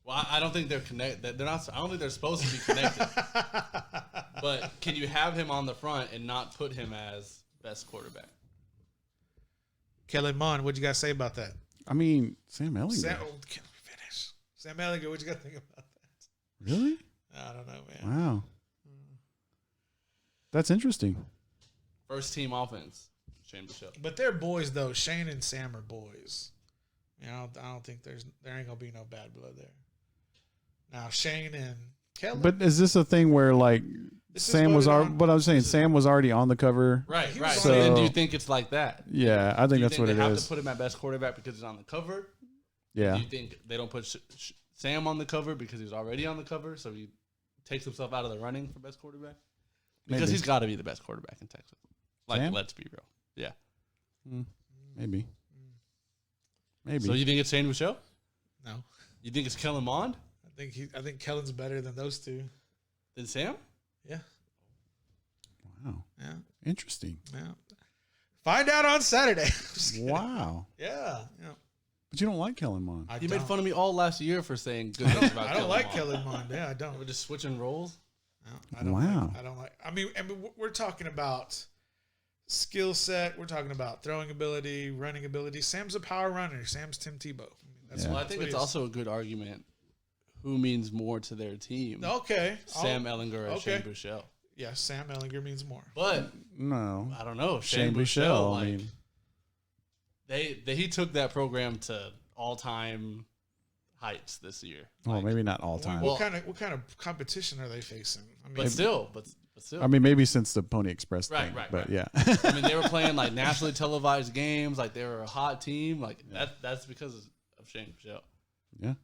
Well, I don't think they're connected. They're not. I don't think they're supposed to be connected. But can you have him on the front and not put him as best quarterback? Kellen Mond, what'd you guys say about that? I mean, Sam Ellinger. Can we finish? Sam Ellinger, what you got to think about that? Really? I don't know, man. Wow. That's interesting. First team offense. Shane Buechele. But they're boys, though. Shane and Sam are boys. You know, I don't think there ain't gonna be no bad blood there. Now Shane and Kellen. But is this a thing where like Sam was already? But I'm saying Sam was already on the cover. Right, He right. was So on then it. do you think it's like that? Yeah, I think that's what it they have is. to put him at best quarterback because he's on the cover? Yeah. Do you think they don't put Sam on the cover because he's already on the cover, so he takes himself out of the running for best quarterback? Because Maybe. he's got to be the best quarterback in Texas. Like, Sam? let's be real. Yeah. Maybe. Maybe. So you think it's Shane Buechele? No, You think it's Kellen Mond? I think Kellen's better than those two. Than Sam? Yeah, Wow. yeah, Interesting. yeah. Find out on Saturday. Wow. Yeah, yeah. But you don't like Kellen Mond. You made fun of me all last year for saying good things about I don't like Mond. Kellen Mond. Yeah, I don't. We're just switching roles? No, I don't Wow. I don't like. I mean, we're talking about skill set. We're talking about throwing ability, running ability. Sam's a power runner. Sam's Tim Tebow. I mean, that's Yeah. Well, I think it's also a good argument. Who means more to their team? okay. Sam Ellinger or okay. Shane Buechele? Yeah, Sam Ellinger means more. But No. I don't know. Shane Shane Buechele. Buechele, I like, mean, he took that program to all-time heights this year. well, Like, maybe not all time. What kind of competition are they facing? I mean, but still. I mean, maybe since the Pony Express Right, thing. right, But right. yeah. I mean, they were playing like nationally televised games. Like they were a hot team. Like that's because of Shane Buechele. Yeah.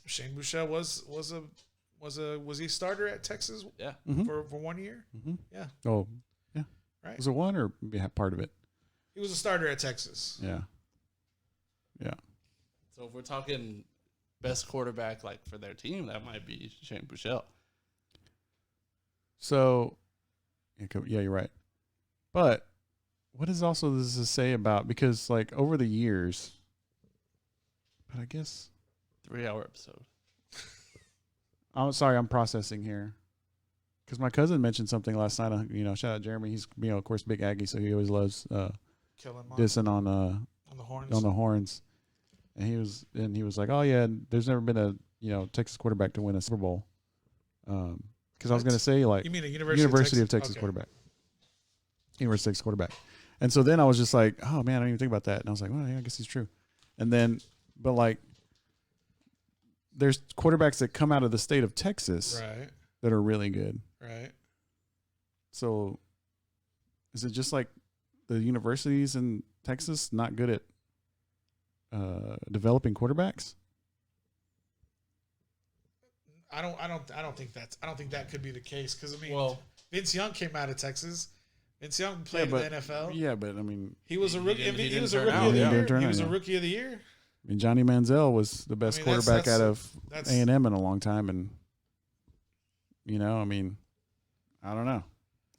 Shane Buechele was he a starter at Texas Yeah. for 1 year? Mhm. Yeah, Oh, yeah. right. Was it one or part of it? He was a starter at Texas. Yeah. Yeah. So if we're talking best quarterback like for their team, that might be Shane Buechele. So, yeah, you're right. But what does this say about, because like over the years, but I guess 3-hour episode. I'm sorry, I'm processing here. Because my cousin mentioned something last night. Shout out Jeremy. He's of course big Aggie, so he always loves Kellen Mond dissing on the horns. on the horns. And he was like, oh yeah, there's never been a Texas quarterback to win a Super Bowl. Because I was going to say like You mean a University of Texas okay. quarterback. University of Texas quarterback. And so then I was just like, oh man, I didn't even think about that. And I was like, well, yeah, I guess he's true. And then, but like, there's quarterbacks that come out of the state of Texas Right, that are really good. right. So is it just like the universities in Texas not good at developing quarterbacks? I don't think that could be the case because I mean, Well, Vince Young came out of Texas. Vince Young played in the NFL. Yeah, but I mean, he was a rookie. He was a rookie of the year. He was a rookie of the year. I mean, Johnny Manziel was the best quarterback out of A&M in a long time, and I mean, I don't know.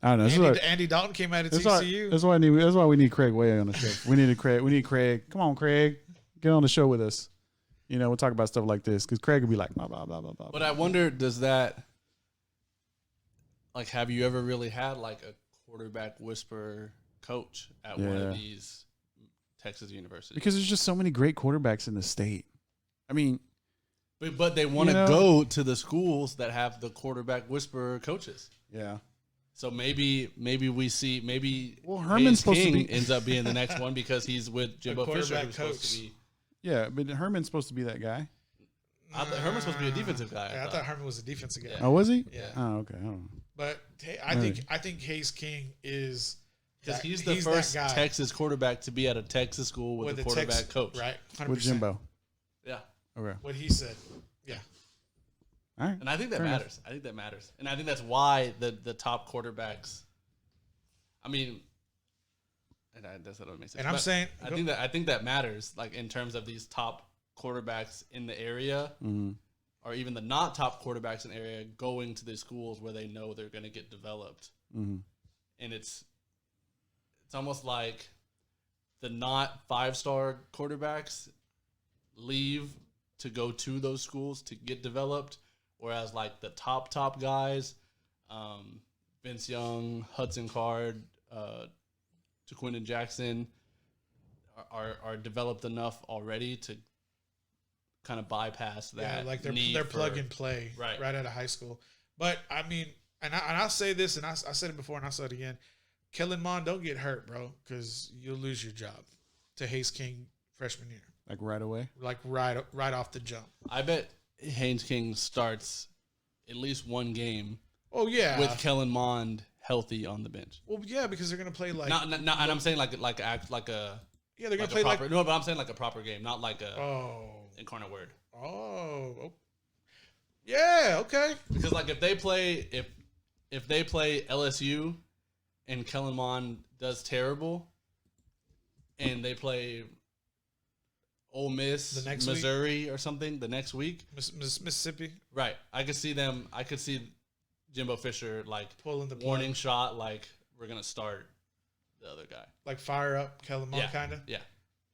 Andy Dalton came out of TCU. That's why we need Craig Way on the show. We need Craig. Come on, Craig, get on the show with us. We'll talk about stuff like this because Craig would be like blah blah blah blah blah. But I wonder, does that have you ever really had a quarterback whisperer coach at one of these Texas universities? Because there's just so many great quarterbacks in the state. I mean, but they want to go to the schools that have the quarterback whisperer coaches. Yeah. So maybe we see Herman's supposed to be ends up being the next one because he's with Jimbo Fisher, who's coach. supposed to be. Yeah, but Herman's supposed to be that guy. I thought Herman's supposed to be a defensive guy. I thought Herman was a defensive guy. Oh, was he? Yeah. Oh, okay. I don't know. But I think Hayes King is because he's the first Texas quarterback to be at a Texas school with a quarterback coach, right? 100%. With Jimbo. Yeah. Okay. What he said. Yeah. All right. And I think that matters. I think that matters, and I think that's why the top quarterbacks. I mean, and that doesn't make sense. And I'm saying, I think that matters, in terms of these top quarterbacks in the area, or even the not top quarterbacks in the area going to the schools where they know they're going to get developed. And it's almost like the not 5-star quarterbacks leave to go to those schools to get developed, whereas the top guys, Vince Young, Hudson Card, Jaquindon Jackson, are developed enough already to kind of bypass that. Yeah, they're plug and play right out of high school. But I mean, and I'll say this, and I said it before, and I'll say it again. Kellen Mond, don't get hurt, bro, because you'll lose your job to Hayes King freshman year. Right away? Right off the jump. I bet Hayes King starts at least one game. Oh yeah, with Kellen Mond healthy on the bench. Well, yeah, because they're gonna play not and I'm saying like a yeah, they're gonna play proper, no, but I'm saying like a proper game, not like a incarnate word. Oh, yeah, okay. Because if they play LSU and Kellen Mond does terrible, and they play Ole Miss, the next Missouri, or something the next week, Mississippi, right? I could see Jimbo Fisher pulling the warning shot, we're gonna start the other guy, fire up Kellen Mond, kind of, yeah.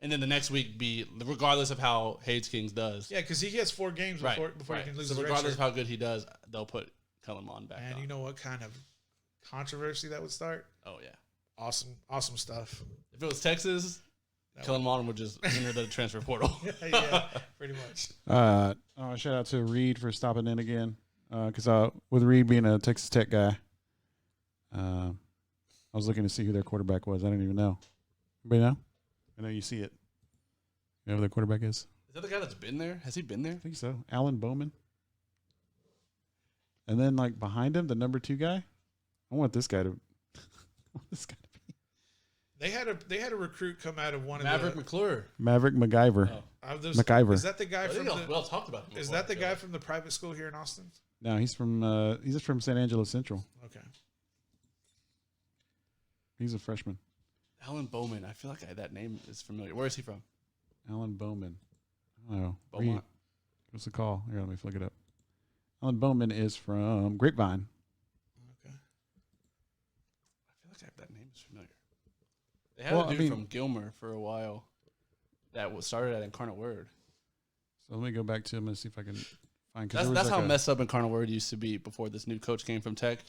And then the next week be regardless of how Hayes Kings does, yeah, because he has 4 games before he can lose. So regardless of how good he does, they'll put Kellen Mond back. And on. You know what kind of controversy that would start? Oh yeah, awesome stuff. If it was Texas, Kellen Mond would just enter the transfer portal. Yeah, pretty much. Shout out to Reed for stopping in again. Because with Reed being a Texas Tech guy, I was looking to see who their quarterback was. I didn't even know. Anybody know? I know you see it. You know who their quarterback is? Is that the guy that's been there? Has he been there? I think so. Alan Bowman. And then behind him, the number 2 guy. I want this guy to. Be. They had a recruit come out of one Maverick of the McClure. Maverick MacGyver. MacGyver. Is that the guy from we all talked about him before, Is that the guy from the private school here in Austin? No, he's from San Angelo Central. Okay. He's a freshman. Alan Bowman. I feel like that name is familiar. Where is he from? Alan Bowman. I don't know. Beaumont. What's the call? Here, let me flick it up. Alan Bowman is from Grapevine. Okay. I feel like that name is familiar. They had a dude from Gilmer for a while that started at Incarnate Word. So let me go back to him and see if I can find. That's how messed up Incarnate Word used to be before this new coach came from Tech.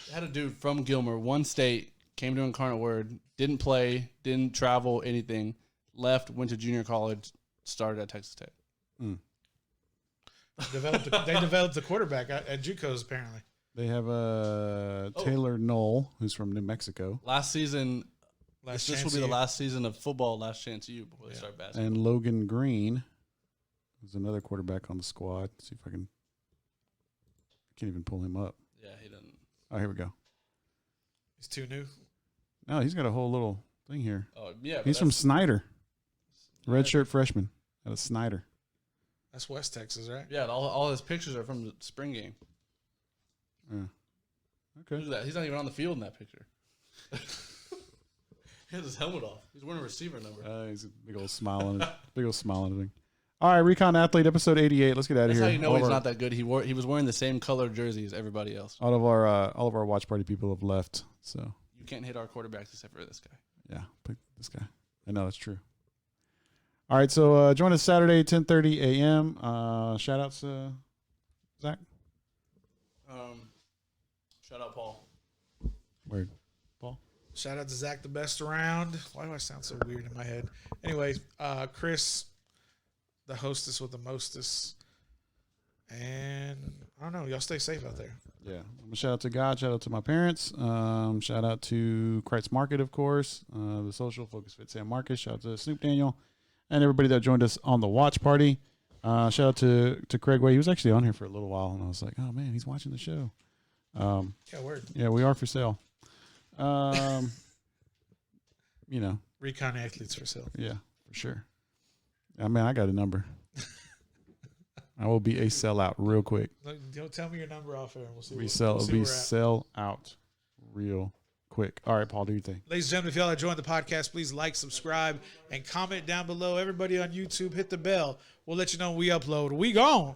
They had a dude from Gilmer, one state, came to Incarnate Word, didn't play, didn't travel, anything, left, went to junior college, started at Texas Tech. They developed the quarterback at JUCOs apparently. They have Taylor Knoll, who's from New Mexico. Last season. This will be the last season of football, Last Chance U before they start basketball. And Logan Green, who's another quarterback on the squad. Let's see if I can't even pull him up. Yeah, he doesn't. Oh, here we go. He's too new. No, he's got a whole little thing here. Oh, yeah. He's from Snyder. Redshirt freshman out of Snyder. That's West Texas, right? Yeah, all his pictures are from the spring game. Yeah. Okay. Look at that. He's not even on the field in that picture. He has his helmet off. He's wearing a receiver number. He's a big old smile on it. Big old smile on it. All right, Recon Athlete, episode 88. Let's get out of That's here. how you know he's not that good. He was wearing the same color jersey as everybody else. All of our watch party people have left. So you can't hit our quarterbacks except for this guy. Yeah, pick this guy. I know that's true. All right, so join us Saturday, 10:30 a.m. Shout outs, Zach. Shout out Paul. Word, Paul. Shout out to Zach, the best around. Why do I sound so weird in my head? Anyway, Chris, the hostess with the mostest. And I don't know. Y'all stay safe out there. Yeah. I'm gonna shout out to God. Shout out to my parents. Shout out to Kreitz Market, of course. The Social Focus Fit Sam Marcus. Shout out to Snoop Daniel and everybody that joined us on the watch party. Shout out to Craig Way. He was actually on here for a little while, and I was like, oh man, he's watching the show. Yeah, word. Yeah, we are for sale. You know, Recon Athletes for sale. yeah, for sure. I mean, I got a number. I will be a sellout real quick. Don't tell me your number off air. We'll see. Sell out real quick. All right, Paul, do your thing. Ladies and gentlemen, if y'all are enjoying the podcast, please like, subscribe, and comment down below. Everybody on YouTube, hit the bell. We'll let you know when we upload. We gone.